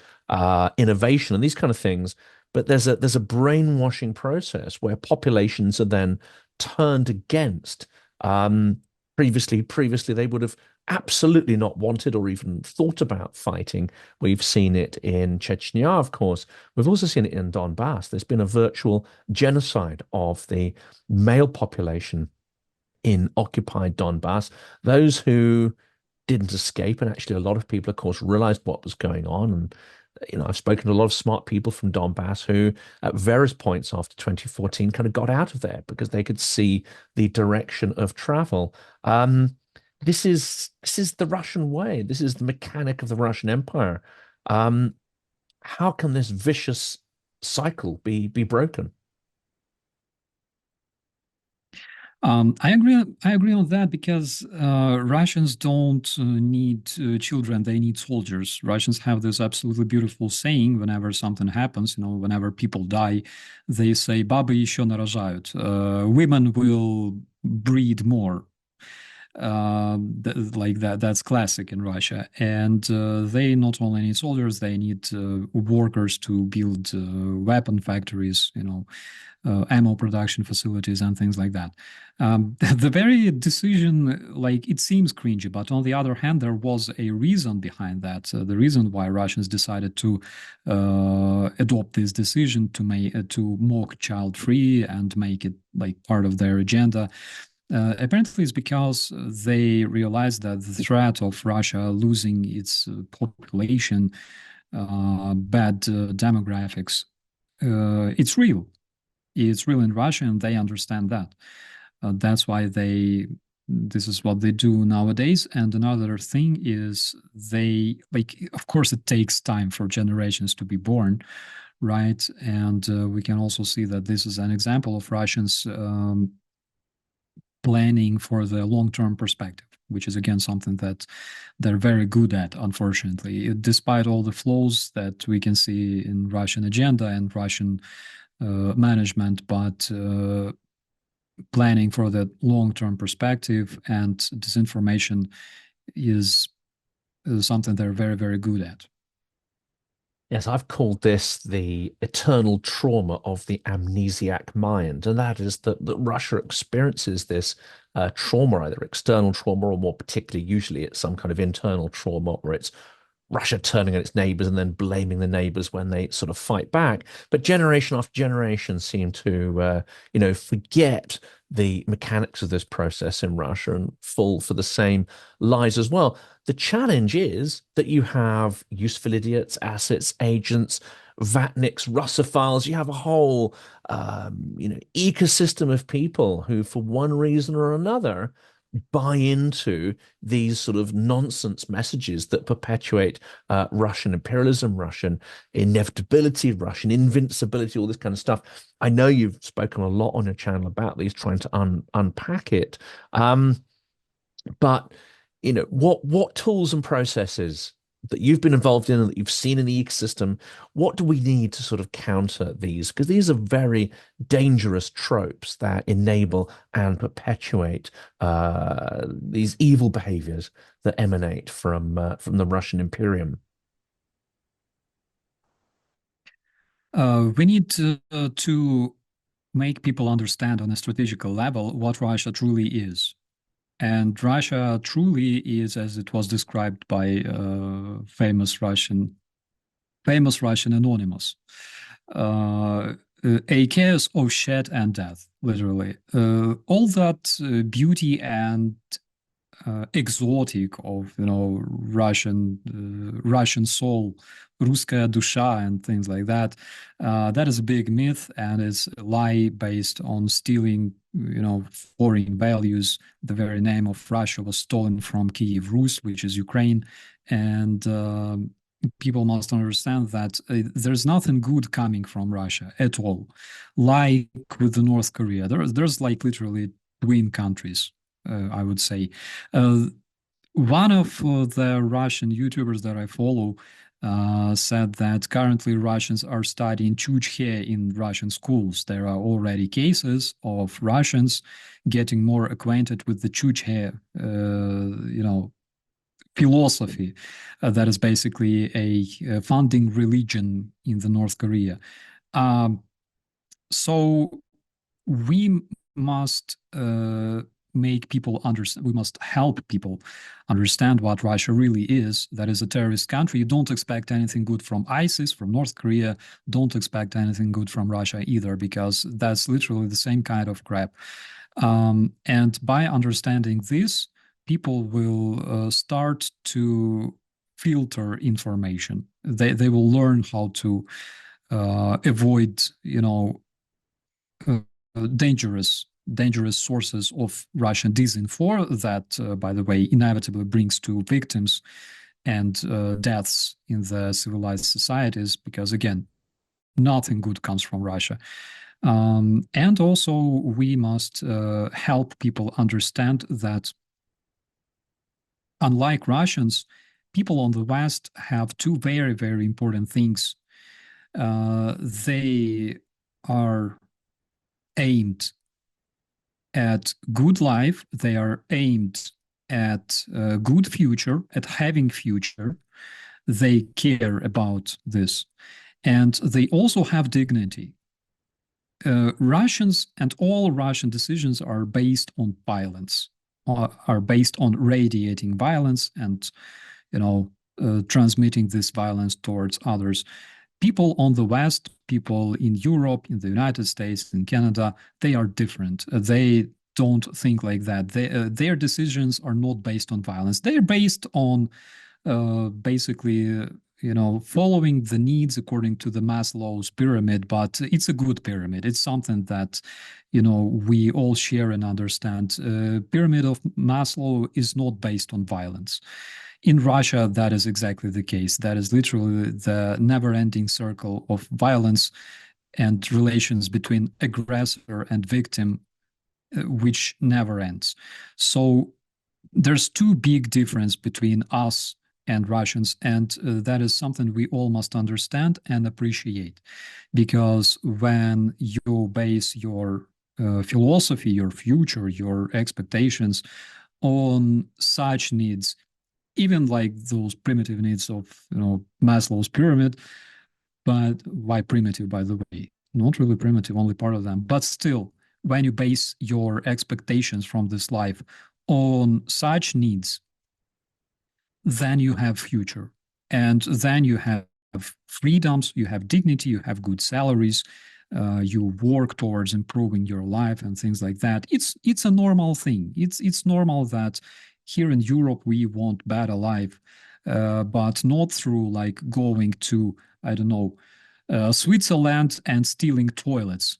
A: innovation, and these kind of things. But there's a brainwashing process where populations are then turned against. Um, previously, they would have absolutely not wanted or even thought about fighting. We've seen it in Chechnya, of course. We've also seen it in Donbass. There's been a virtual genocide of the male population in occupied Donbass. Those who didn't escape, and actually a lot of people, of course, realized what was going on. And I've spoken to a lot of smart people from Donbass who, at various points after 2014, kind of got out of there because they could see the direction of travel. This is the Russian way. This is the mechanic of the Russian Empire. Um, how can this vicious cycle be broken?
B: I agree. I agree on that because Russians don't need children; they need soldiers. Russians have this absolutely beautiful saying: whenever something happens, whenever people die, they say "Бабы еще нарожают." Women will breed more. Like that. That's classic in Russia, and they not only need soldiers; they need workers to build weapon factories. Ammo production facilities and things like that. The very decision, like it seems cringy, but on the other hand, there was a reason behind that. The reason why Russians decided to adopt this decision to mock child-free and make it like part of their agenda. Apparently, it's because they realized that the threat of Russia losing its population, bad demographics, it's real. It's real in Russia, and they understand that. That's why this is what they do nowadays. And another thing is of course, it takes time for generations to be born, right? And we can also see that this is an example of Russians planning for the long-term perspective, which is again something that they're very good at, unfortunately, despite all the flaws that we can see in Russian agenda and Russian management, but planning for the long-term perspective and disinformation is something they're very, very good at.
A: Yes, I've called this the eternal trauma of the amnesiac mind, and that is that Russia experiences this trauma, either external trauma or more particularly, usually it's some kind of internal trauma, where it's Russia turning on its neighbors and then blaming the neighbors when they sort of fight back. But generation after generation seem to, forget the mechanics of this process in Russia and fall for the same lies as well. The challenge is that you have useful idiots, assets, agents, Vatniks, Russophiles. You have a whole, ecosystem of people who, for one reason or another, buy into these sort of nonsense messages that perpetuate Russian imperialism, Russian inevitability, Russian invincibility, all this kind of stuff. I know you've spoken a lot on your channel about these, trying to unpack it. But what tools and processes that you've been involved in and that you've seen in the ecosystem, what do we need to sort of counter these? Because these are very dangerous tropes that enable and perpetuate these evil behaviors that emanate from the Russian Imperium.
B: We need to make people understand on a strategical level what Russia truly is. And Russia truly is, as it was described by famous Russian anonymous, a chaos of shed and death, literally. All that beauty and exotic of Russian soul, Ruskaya dusha, and things like that. That is a big myth and is a lie based on stealing foreign values. The very name of Russia was stolen from Kiev Rus, which is Ukraine, and people must understand that there's nothing good coming from Russia at all. Like with the North Korea, there's like literally twin countries. I would say. One of the Russian YouTubers that I follow said that currently Russians are studying Chukche in Russian schools. There are already cases of Russians getting more acquainted with the Chukche, philosophy that is basically a founding religion in the North Korea. So we must make people understand, we must help people understand what Russia really is. That is a terrorist country. You don't expect anything good from ISIS, from North Korea. Don't expect anything good from Russia either, because that's literally the same kind of crap. And by understanding this, people will start to filter information. They will learn how to avoid, dangerous sources of Russian disinfo that, by the way, inevitably brings to victims and deaths in the civilized societies, because, again, nothing good comes from Russia. And also, we must help people understand that, unlike Russians, people on the West have two very, very important things. They are aimed at good life. They are aimed at a good future, at having future. They care about this. And they also have dignity. Russians and all Russian decisions are based on violence, are based on radiating violence and, transmitting this violence towards others. People on the West, people in Europe, in the United States, in Canada, they are different. They don't think like that. Their decisions are not based on violence. They are based on basically, following the needs according to the Maslow's pyramid, but it's a good pyramid. It's something that, we all share and understand. Pyramid of Maslow is not based on violence. In Russia, that is exactly the case. That is literally the never-ending circle of violence and relations between aggressor and victim, which never ends. So there's two big differences between us and Russians, and that is something we all must understand and appreciate. Because when you base your philosophy, your future, your expectations on such needs, even like those primitive needs of, Maslow's pyramid, but why primitive, by the way? Not really primitive, only part of them. But still, when you base your expectations from this life on such needs, then you have future. And then you have freedoms, you have dignity, you have good salaries, you work towards improving your life and things like that. It's a normal thing. It's normal that here in Europe we want better life, but not through like going to, I don't know, Switzerland and stealing toilets.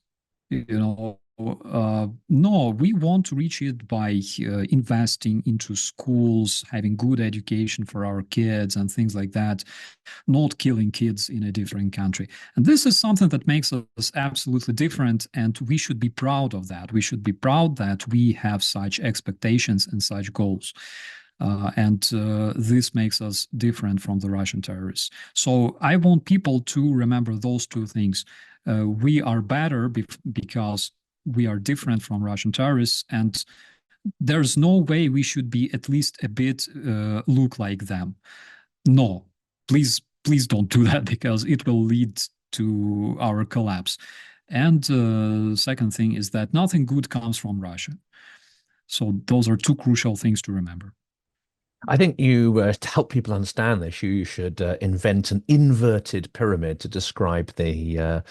B: No, we want to reach it by investing into schools, having good education for our kids and things like that, not killing kids in a different country. And this is something that makes us absolutely different, and we should be proud of that. We should be proud that we have such expectations and such goals. And this makes us different from the Russian terrorists. So I want people to remember those two things. We are better because we are different from Russian terrorists, and there's no way we should be at least a bit look like them. No, please don't do that, because it will lead to our collapse. And second thing is that nothing good comes from Russia. So those are two crucial things to remember.
A: I think to help people understand this, you should invent an inverted pyramid to describe the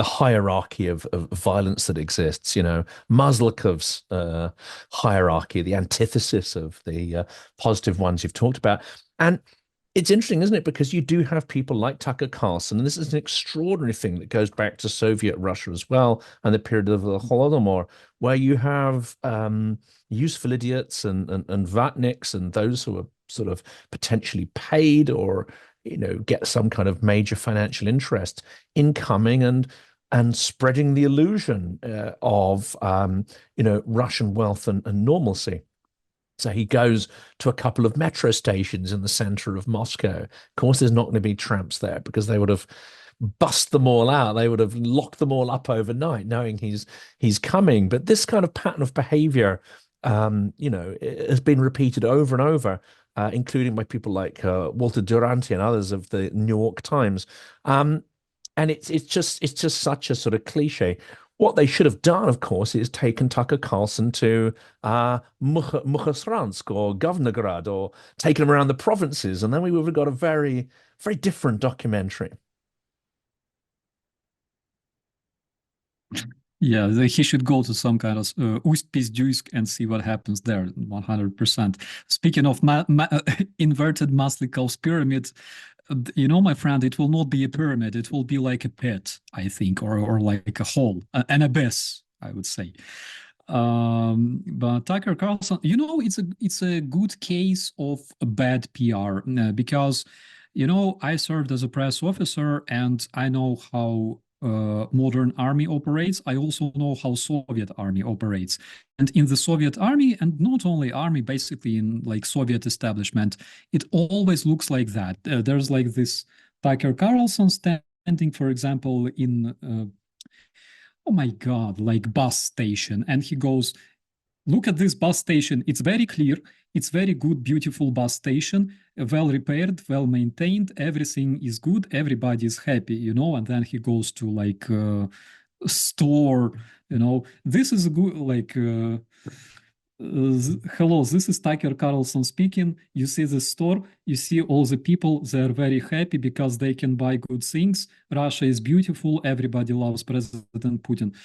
A: hierarchy of violence that exists. Maslowi's hierarchy, the antithesis of the positive ones you've talked about. And it's interesting, isn't it? Because you do have people like Tucker Carlson, and this is an extraordinary thing that goes back to Soviet Russia as well, and the period of the Holodomor, where you have useful idiots and vatniks and those who are sort of potentially paid or get some kind of major financial interest in coming and spreading the illusion of Russian wealth and normalcy. So he goes to a couple of metro stations in the center of Moscow. Of course, there's not going to be tramps there, because they would have bust them all out. They would have locked them all up overnight, knowing he's coming. But this kind of pattern of behavior it has been repeated over and over, including by people like Walter Duranty and others of the New York Times. Um, and it's just such a sort of cliche. What they should have done, of course, is taken Tucker Carlson to Mukhasransk or Governorgrad or taken him around the provinces, and then we would have got a very, very different documentary.
B: Yeah, he should go to some kind of Ust-Pizdysk and see what happens there, 100%. Speaking of inverted Maslow's pyramid, my friend, it will not be a pyramid. It will be like a pit, I think, or like a hole, an abyss, I would say. But Tucker Carlson, it's a good case of a bad PR because, I served as a press officer and I know how modern army operates. I also know how Soviet army operates. And in the Soviet army, and not only army, basically in like Soviet establishment, it always looks like that. There's like this Tucker Carlson standing, for example, in oh my God, like bus station, and he goes, look at this bus station. It's very clear. It's very good, beautiful bus station, well repaired, well maintained. Everything is good. Everybody is happy, And then he goes to like store, This is a good, like, hello, this is Tucker Carlson speaking. You see the store, you see all the people, they're very happy because they can buy good things. Russia is beautiful. Everybody loves President Putin.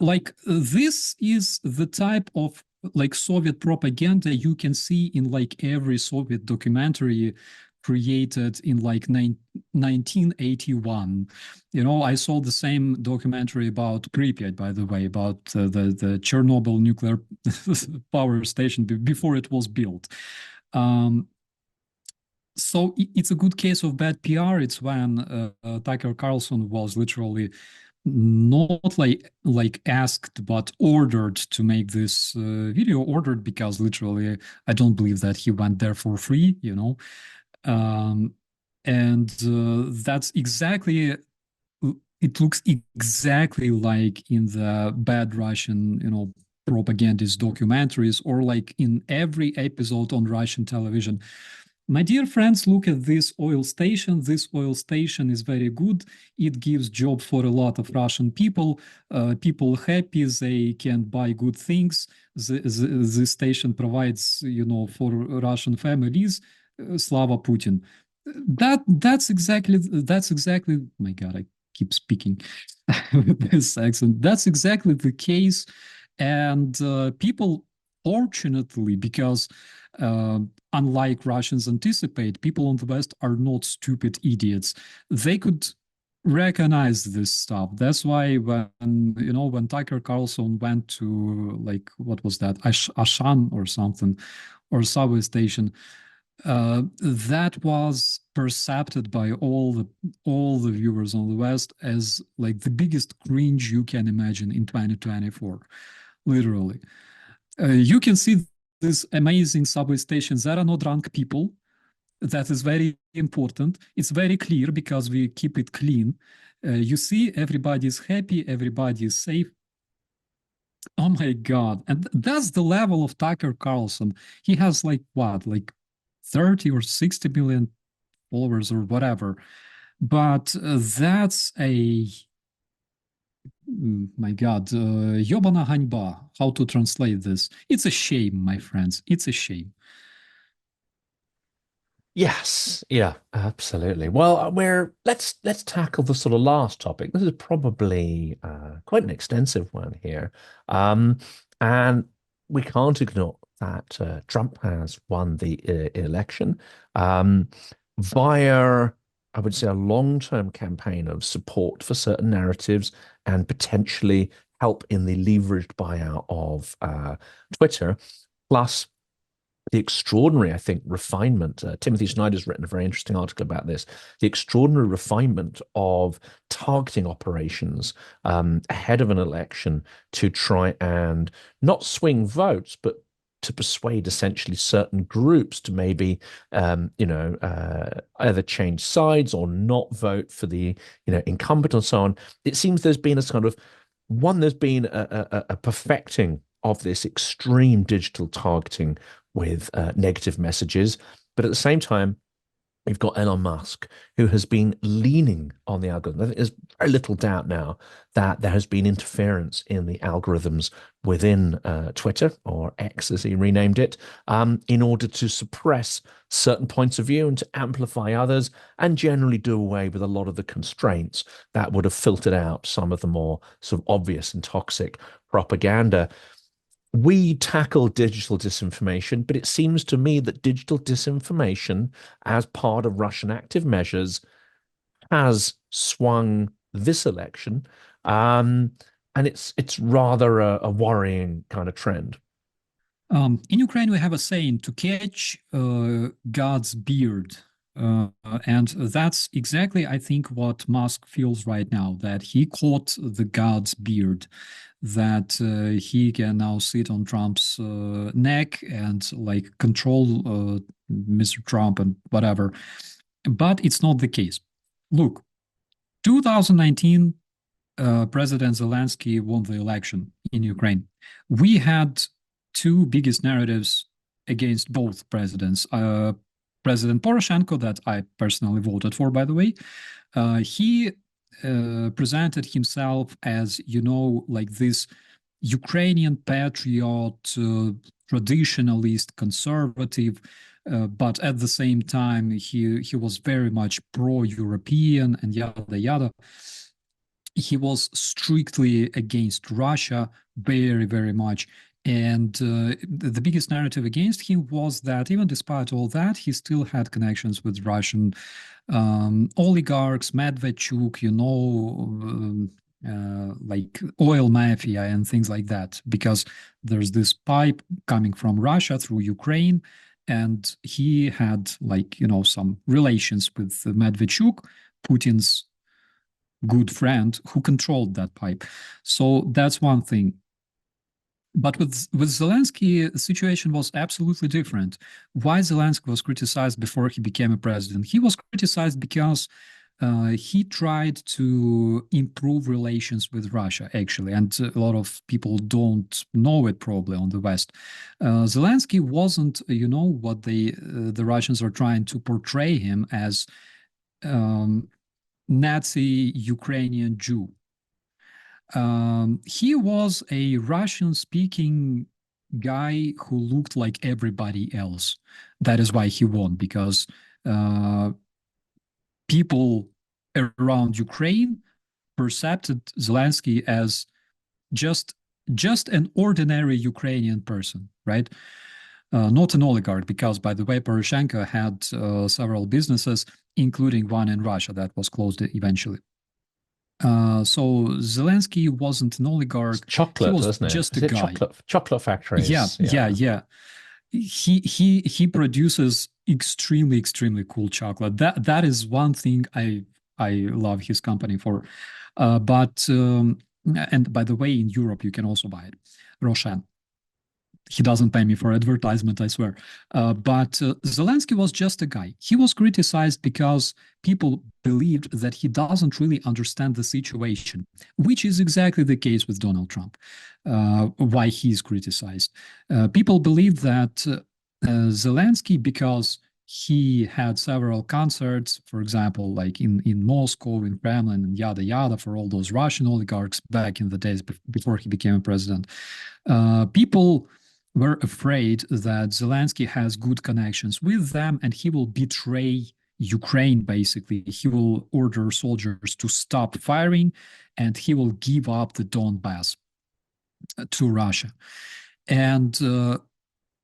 B: Like, this is the type of like Soviet propaganda you can see in like every Soviet documentary created in like 1981. I saw the same documentary about Pripyat, by the way, about the Chernobyl nuclear power station before it was built. So it's a good case of bad PR. It's when Tucker Carlson was literally not like asked but ordered to make this video, ordered because literally I don't believe that he went there for free, and that's exactly, it looks exactly like in the bad Russian propagandist documentaries, or like in every episode on Russian television. My dear friends, look at this oil station. This oil station is very good. It gives job for a lot of Russian people. People happy, they can buy good things. The station provides, for Russian families. Slava Putin. That's exactly. My God, I keep speaking with this accent. That's exactly the case, and people, fortunately, because unlike Russians anticipate, people in the West are not stupid idiots. They could recognize this stuff. That's why when Tucker Carlson went to, like, what was that, Ashan or something, or subway station, that was perceived by all the viewers on the West as like the biggest cringe you can imagine in 2024, literally. You can see these amazing subway stations. There are no drunk people. That is very important. It's very clear because we keep it clean. You see, everybody is happy, everybody is safe. Oh my God. And that's the level of Tucker Carlson. He has like what, like 30 or 60 million followers or whatever. But that's a, my God, Yobana Hanьба. How to translate this? It's a shame, my friends. It's a shame.
A: Yes, yeah, absolutely. Well, let's tackle the sort of last topic. This is probably quite an extensive one here, and we can't ignore that Trump has won the election via, I would say, a long-term campaign of support for certain narratives and potentially help in the leveraged buyout of Twitter, plus the extraordinary, I think, refinement. Timothy Snyder's written a very interesting article about this. The extraordinary refinement of targeting operations ahead of an election to try and not swing votes, but to persuade essentially certain groups to maybe, either change sides or not vote for the, incumbent and so on. It seems there's been a sort of there's been a perfecting of this extreme digital targeting with negative messages. But at the same time, we've got Elon Musk, who has been leaning on the algorithm. I think there's very little doubt now that there has been interference in the algorithms within Twitter, or X as he renamed it, in order to suppress certain points of view and to amplify others, and generally do away with a lot of the constraints that would have filtered out some of the more sort of obvious and toxic propaganda. We tackle digital disinformation, but it seems to me that digital disinformation, as part of Russian active measures, has swung this election, and it's rather a worrying kind of trend.
B: In Ukraine, we have a saying, to catch God's beard. And that's exactly, I think, what Musk feels right now, that he caught the God's beard, that he can now sit on Trump's neck and like control Mr. Trump and whatever. But it's not the case. Look, 2019, President Zelensky won the election in Ukraine. We had two biggest narratives against both presidents. President Poroshenko, that I personally voted for, by the way, he presented himself as, like this Ukrainian patriot, traditionalist, conservative, but at the same time, he was very much pro-European and yada, yada. He was strictly against Russia, very, very much. And the biggest narrative against him was that even despite all that, he still had connections with Russian oligarchs, Medvedchuk, like oil mafia and things like that, because there's this pipe coming from Russia through Ukraine, and he had some relations with Medvedchuk, Putin's good friend, who controlled that pipe. So that's one thing. But with Zelensky, the situation was absolutely different. Why Zelensky was criticized before he became a president? He was criticized because he tried to improve relations with Russia, actually, and a lot of people don't know it probably on the West. Zelensky wasn't, what the Russians are trying to portray him as, Nazi Ukrainian Jew. He was a Russian-speaking guy who looked like everybody else. That is why he won, because people around Ukraine perceived Zelensky as just an ordinary Ukrainian person, right? Not an oligarch, because, by the way, Poroshenko had several businesses, including one in Russia that was closed eventually. So Zelensky wasn't an oligarch.
A: It's chocolate,
B: he was
A: isn't it?
B: just
A: Is
B: a
A: it
B: guy.
A: chocolate factories?
B: Yeah. He produces extremely cool chocolate. That is one thing I love his company for. But and by the way, in Europe you can also buy it. Roshan. He doesn't pay me for advertisement, I swear. But Zelensky was just a guy. He was criticized because people believed that he doesn't really understand the situation, which is exactly the case with Donald Trump, why he's criticized. People believe that Zelensky, because he had several concerts, for example, like in Moscow, in Kremlin, and yada, yada, for all those Russian oligarchs back in the days before he became a president. People were afraid that Zelensky has good connections with them and he will betray Ukraine, basically. He will order soldiers to stop firing and he will give up the Donbass to Russia. And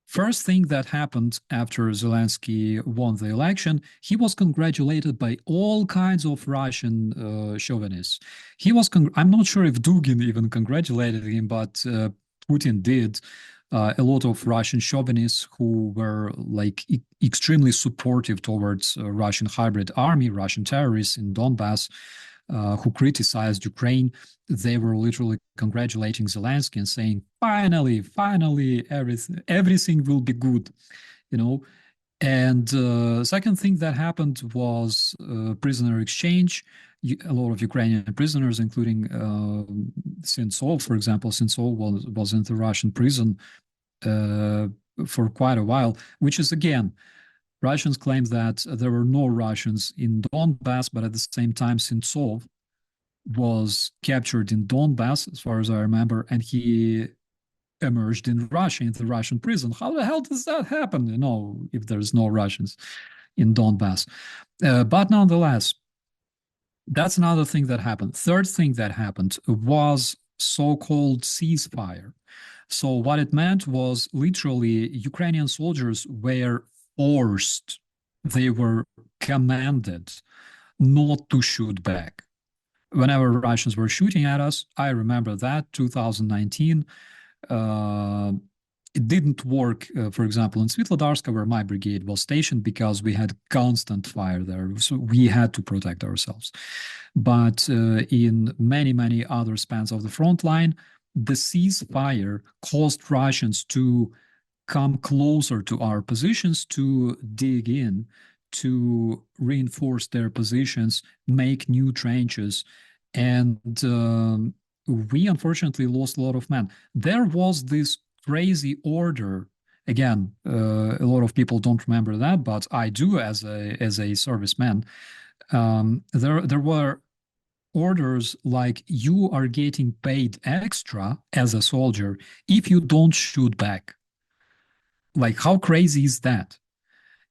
B: first thing that happened after Zelensky won the election, he was congratulated by all kinds of Russian chauvinists. I'm not sure if Dugin even congratulated him, but Putin did. A lot of Russian chauvinists who were like extremely supportive towards Russian hybrid army, Russian terrorists in Donbass, who criticized Ukraine, they were literally congratulating Zelensky and saying, finally, everything will be good, And second thing that happened was prisoner exchange. a lot of Ukrainian prisoners, including Sentsov, for example. Sentsov was in the Russian prison for quite a while, which is, again, Russians claim that there were no Russians in Donbass, but at the same time, Sentsov was captured in Donbass, as far as I remember, and he emerged in Russia, in the Russian prison. How the hell does that happen, if there's no Russians in Donbass? But nonetheless, that's another thing that happened. Third thing that happened was so-called ceasefire. So what it meant was literally Ukrainian soldiers were forced, they were commanded not to shoot back. Whenever Russians were shooting at us, I remember that, 2019, it didn't work, for example, in Svetlodarska, where my brigade was stationed, because we had constant fire there. So we had to protect ourselves. But in many, many other spans of the front line, the ceasefire caused Russians to come closer to our positions, to dig in, to reinforce their positions, make new trenches. And we unfortunately lost a lot of men. There was this crazy order. Again, a lot of people don't remember that, but I do as a serviceman. There were orders like, you are getting paid extra as a soldier if you don't shoot back. Like, how crazy is that?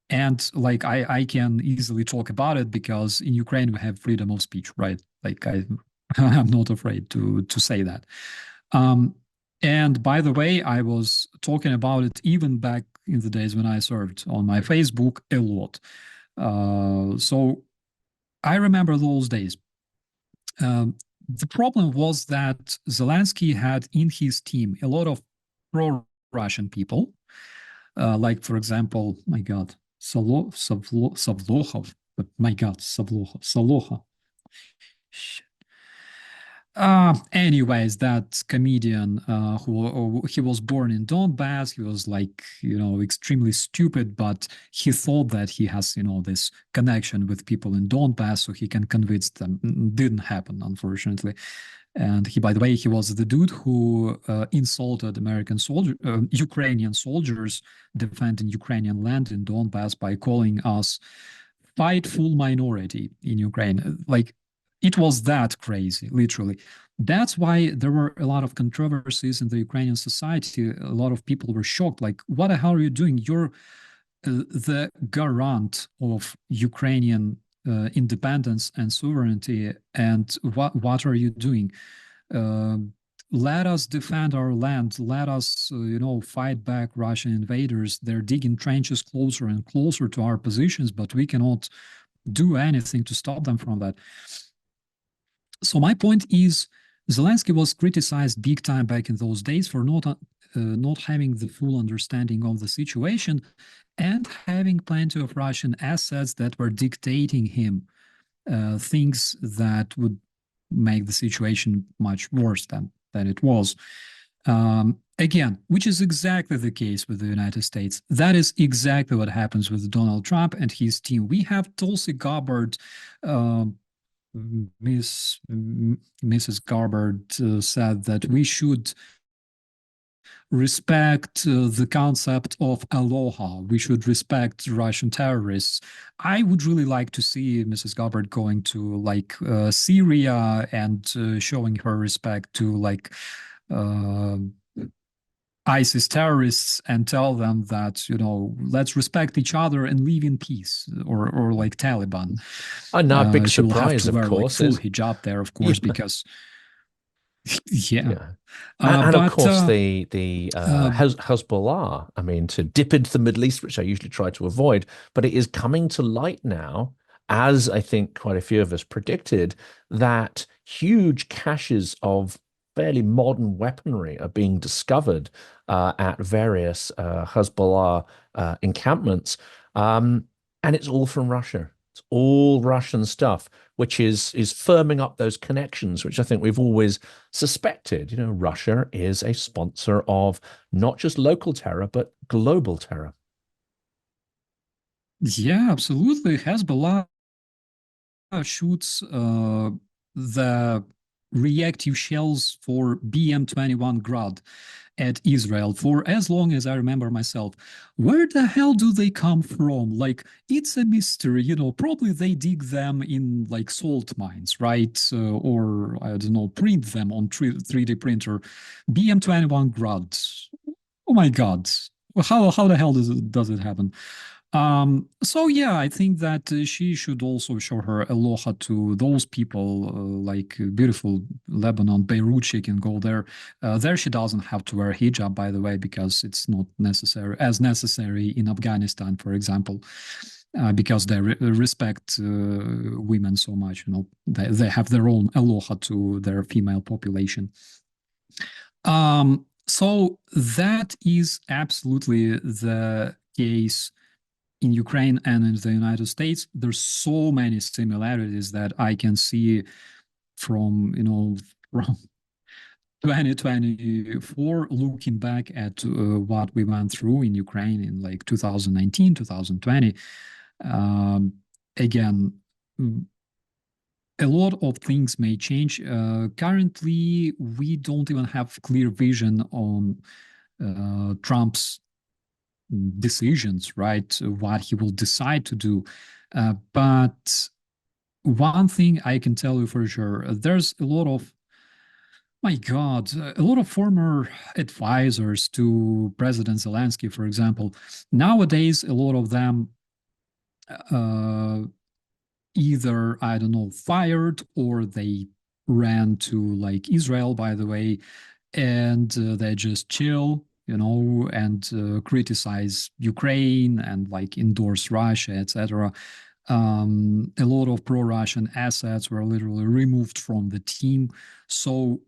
B: And like, I can easily talk about it, because in Ukraine we have freedom of speech, right? Like, I'm not afraid to say that. And by the way, I was talking about it even back in the days when I served on my Facebook a lot. So I remember those days. The problem was that Zelensky had in his team a lot of pro-Russian people, like, for example, my God, Savlohov, but my God, Saloha. Anyways, that comedian, who he was born in Donbass, he was like, extremely stupid, but he thought that he has, this connection with people in Donbass, so he can convince them. Didn't happen, unfortunately. And he, by the way, he was the dude who insulted Ukrainian soldiers defending Ukrainian land in Donbass by calling us fightful minority in Ukraine. Like, it was that crazy, literally. That's why there were a lot of controversies in the Ukrainian society. A lot of people were shocked, like, what the hell are you doing? You're the garant of Ukrainian independence and sovereignty, and what are you doing? Let us defend our land. Let us, fight back Russian invaders. They're digging trenches closer and closer to our positions, but we cannot do anything to stop them from that. So my point is, Zelensky was criticized big time back in those days for not having the full understanding of the situation, and having plenty of Russian assets that were dictating him things that would make the situation much worse than it was. Again, which is exactly the case with the United States. That is exactly what happens with Donald Trump and his team. We have Tulsi Gabbard, Mrs. Gabbard said that we should respect the concept of aloha. We should respect Russian terrorists. I would really like to see Mrs. Gabbard going to Syria and showing her respect to ISIS terrorists, and tell them that, let's respect each other and live in peace, or like Taliban.
A: Now, big
B: she will have
A: surprise,
B: to wear
A: of course,
B: full
A: is
B: hijab there, of course, because
A: yeah. And of course, the Hezbollah, I mean, to dip into the Middle East, which I usually try to avoid, but it is coming to light now, as I think quite a few of us predicted, that huge caches of fairly modern weaponry are being discovered at various Hezbollah encampments. And it's all from Russia. It's all Russian stuff, which is firming up those connections, which I think we've always suspected. Russia is a sponsor of not just local terror, but global terror.
B: Yeah, absolutely. Hezbollah shoots the reactive shells for BM-21 Grad at Israel for as long as I remember myself. Where the hell do they come from? Like, it's a mystery, probably they dig them in like salt mines, right? Or I don't know, print them on 3D printer. BM-21 Grad. Oh my God. How the hell does it happen? So yeah, I think that she should also show her aloha to those people, like beautiful Lebanon, Beirut. She can go there. There she doesn't have to wear hijab, by the way, because it's not necessary in Afghanistan, for example, because they respect women so much. They have their own aloha to their female population. So that is absolutely the case in Ukraine and in the United States. There's so many similarities that I can see from 2024, looking back at what we went through in Ukraine in like 2019, 2020. Again, a lot of things may change. Currently, we don't even have clear vision on Trump's decisions, right? What he will decide to do. But one thing I can tell you for sure, there's a lot of, my God, a lot of former advisors to President Zelensky, for example. Nowadays, a lot of them either, I don't know, fired or they ran to like Israel, by the way, and they just chill, and criticize Ukraine and like endorse Russia, etc. A lot of pro-Russian assets were literally removed from the team. So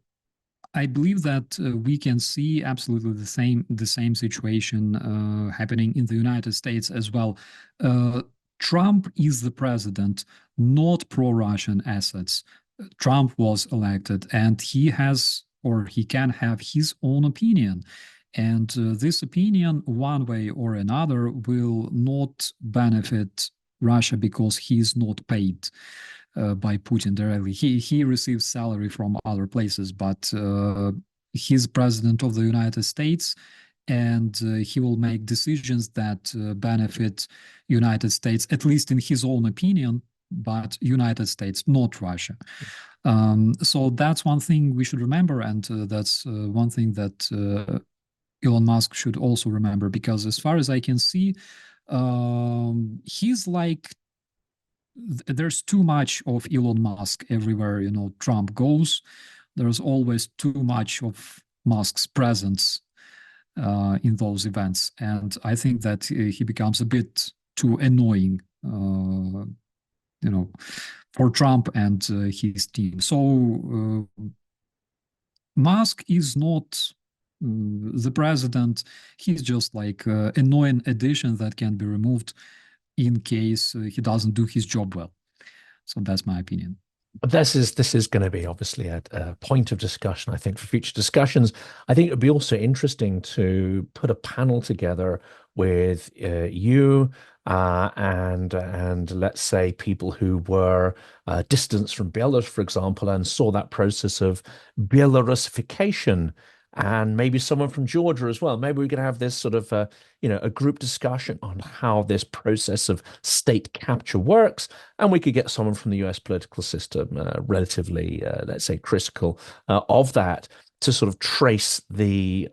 B: I believe that we can see absolutely the same situation happening in the United States as well. Trump is the president, not pro-Russian assets. Trump was elected, and he has or he can have his own opinion. And this opinion, one way or another, will not benefit Russia because he is not paid by Putin directly. He receives salary from other places, but he's president of the United States, and he will make decisions that benefit United States, at least in his own opinion, but United States, not Russia. So that's one thing we should remember, and that's one thing that Elon Musk should also remember, because as far as I can see, he's like, there's too much of Elon Musk everywhere, Trump goes. There's always too much of Musk's presence in those events. And I think that he becomes a bit too annoying, for Trump and his team. So Musk is not the president. He's just like an annoying addition that can be removed in case he doesn't do his job well. So that's my opinion.
A: But this is going to be obviously a point of discussion, I think, for future discussions. I think it would be also interesting to put a panel together with you and let's say people who were distanced from Belarus, for example, and saw that process of Belarusification, and maybe someone from Georgia as well. Maybe we could have this sort of a group discussion on how this process of state capture works, and we could get someone from the US political system, relatively, let's say, critical of that, to sort of trace the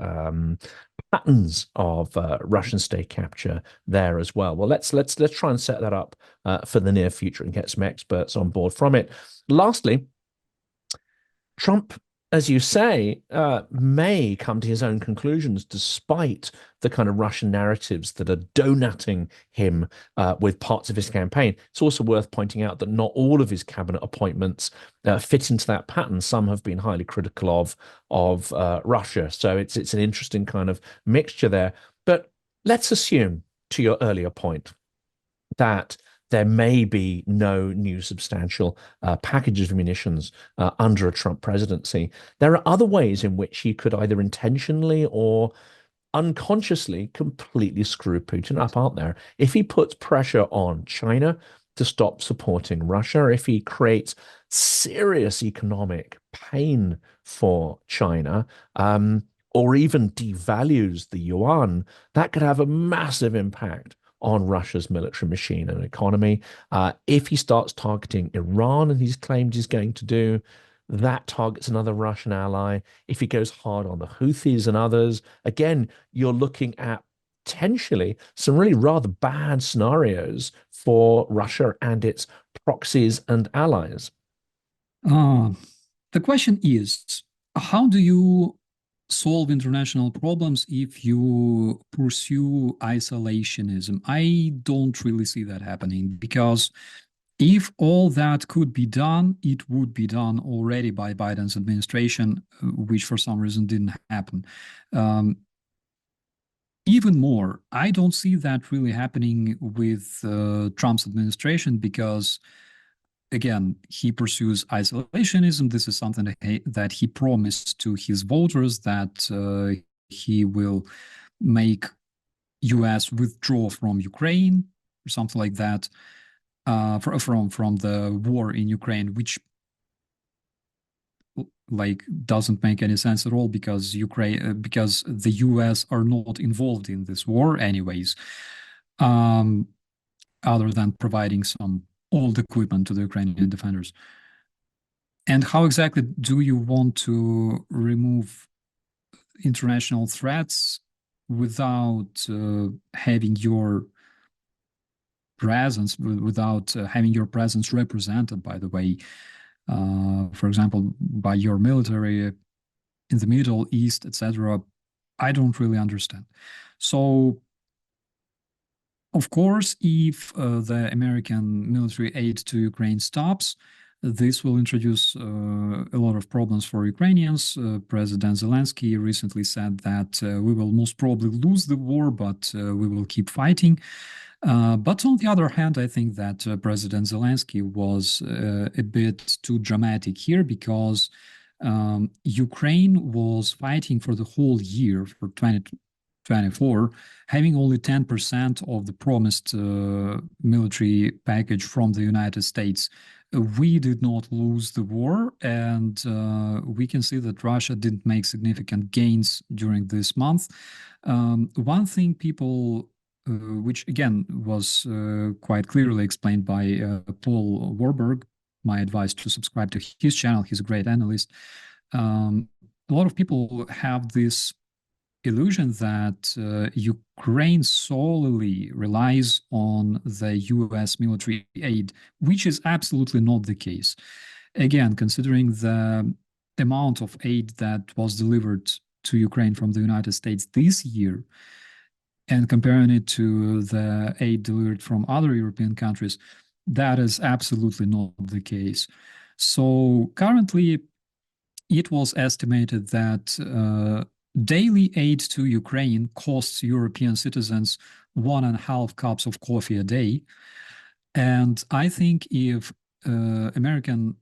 A: patterns of Russian state capture there as well. Well, let's try and set that up for the near future and get some experts on board from it. Lastly, Trump, as you say, may come to his own conclusions despite the kind of Russian narratives that are donating him with parts of his campaign. It's also worth pointing out that not all of his cabinet appointments fit into that pattern. Some have been highly critical of Russia. So it's an interesting kind of mixture there. But let's assume, to your earlier point, that there may be no new substantial packages of munitions under a Trump presidency. There are other ways in which he could either intentionally or unconsciously completely screw Putin up, aren't there? If he puts pressure on China, to stop supporting Russia, if he creates serious economic pain for China, or even devalues the yuan, that could have a massive impact on Russia's military machine and economy. If he starts targeting Iran, and he's claimed he's going to do, that targets another Russian ally. If he goes hard on the Houthis and others, again, you're looking at potentially some really rather bad scenarios for Russia and its proxies and allies.
B: Uh, the question is, how do you solve international problems if you pursue isolationism? I don't really see that happening, because if all that could be done, it would be done already by Biden's administration, which for some reason didn't happen. Even more, I don't see that really happening with Trump's administration, because, again, he pursues isolationism. This is something that he promised to his voters, that he will make U.S. withdraw from Ukraine or something like that, from the war in Ukraine, which doesn't make any sense at all, because because the US are not involved in this war anyways, other than providing some old equipment to the Ukrainian defenders. And how exactly do you want to remove international threats without having your presence, represented, by the way, for example, by your military in the Middle East, etc.? I don't really understand. So, of course, if the American military aid to Ukraine stops, this will introduce a lot of problems for Ukrainians. President Zelensky recently said that we will most probably lose the war, but we will keep fighting. But on the other hand, I think that President Zelensky was a bit too dramatic here, because Ukraine was fighting for the whole year, for 2024, having only 10% of the promised military package from the United States. We did not lose the war, and we can see that Russia didn't make significant gains during this month. One thing people which again was quite clearly explained by Paul Warburg. My advice to subscribe to his channel. He's a great analyst. A lot of people have this illusion that Ukraine solely relies on the US military aid, which is absolutely not the case. Again, considering the amount of aid that was delivered to Ukraine from the United States this year, and comparing it to the aid delivered from other European countries, that is absolutely not the case. So currently, it was estimated that daily aid to Ukraine costs European citizens 1.5 cups of coffee a day. And I think if American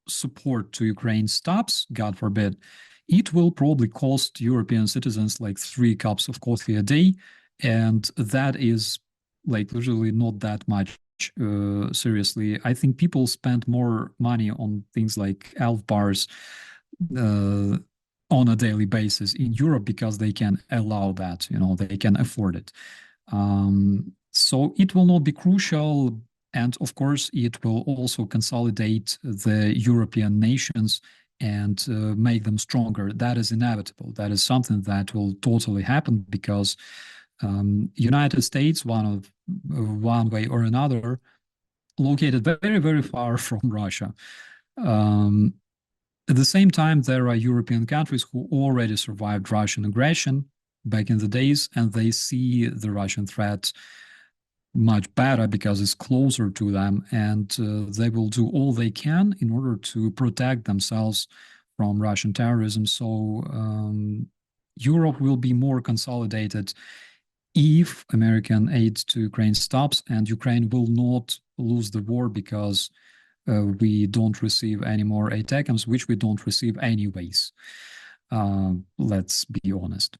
B: support to Ukraine stops, God forbid, it will probably cost European citizens like 3 cups of coffee a day. And that is literally not that much. Seriously, I think people spend more money on things like elf bars on a daily basis in Europe, because they can allow that, they can afford it. So it will not be crucial. And of course, it will also consolidate the European nations and make them stronger. That is inevitable. That is something that will totally happen, because United States, one way or another, located very, very far from Russia. At the same time, there are European countries who already survived Russian aggression back in the days, and they see the Russian threat much better because it's closer to them, and they will do all they can in order to protect themselves from Russian terrorism. So Europe will be more consolidated if American aid to Ukraine stops, and Ukraine will not lose the war because we don't receive any more ATACMS, which we don't receive anyways. Let's be honest.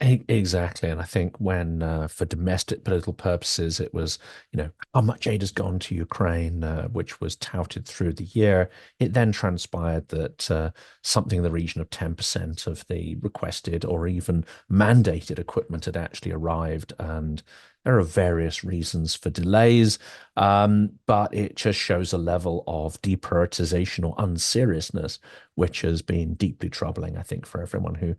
A: Exactly. And I think when, for domestic political purposes, it was, how much aid has gone to Ukraine, which was touted through the year. It then transpired that something in the region of 10% of the requested or even mandated equipment had actually arrived. And there are various reasons for delays, but it just shows a level of deprioritization or unseriousness, which has been deeply troubling, I think, for everyone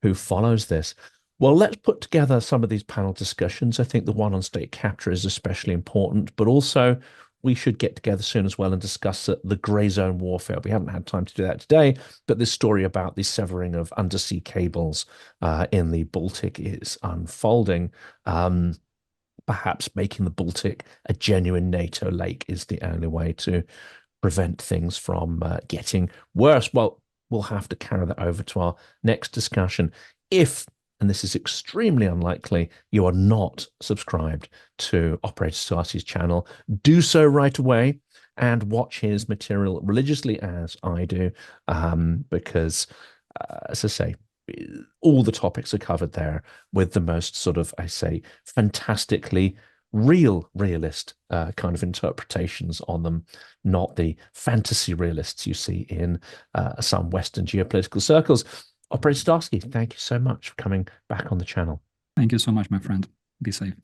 A: who follows this. Well, let's put together some of these panel discussions. I think the one on state capture is especially important, but also we should get together soon as well and discuss the grey zone warfare. We haven't had time to do that today, but this story about the severing of undersea cables in the Baltic is unfolding. Perhaps making the Baltic a genuine NATO lake is the only way to prevent things from getting worse. Well, we'll have to carry that over to our next discussion. If, and this is extremely unlikely, you are not subscribed to Operator Starsky's channel, do so right away and watch his material religiously as I do, because, as I say, all the topics are covered there with the most sort of, I say, fantastically realist kind of interpretations on them, not the fantasy realists you see in some Western geopolitical circles. Operator Starsky, thank you so much for coming back on the channel.
B: Thank you so much, my friend. Be safe.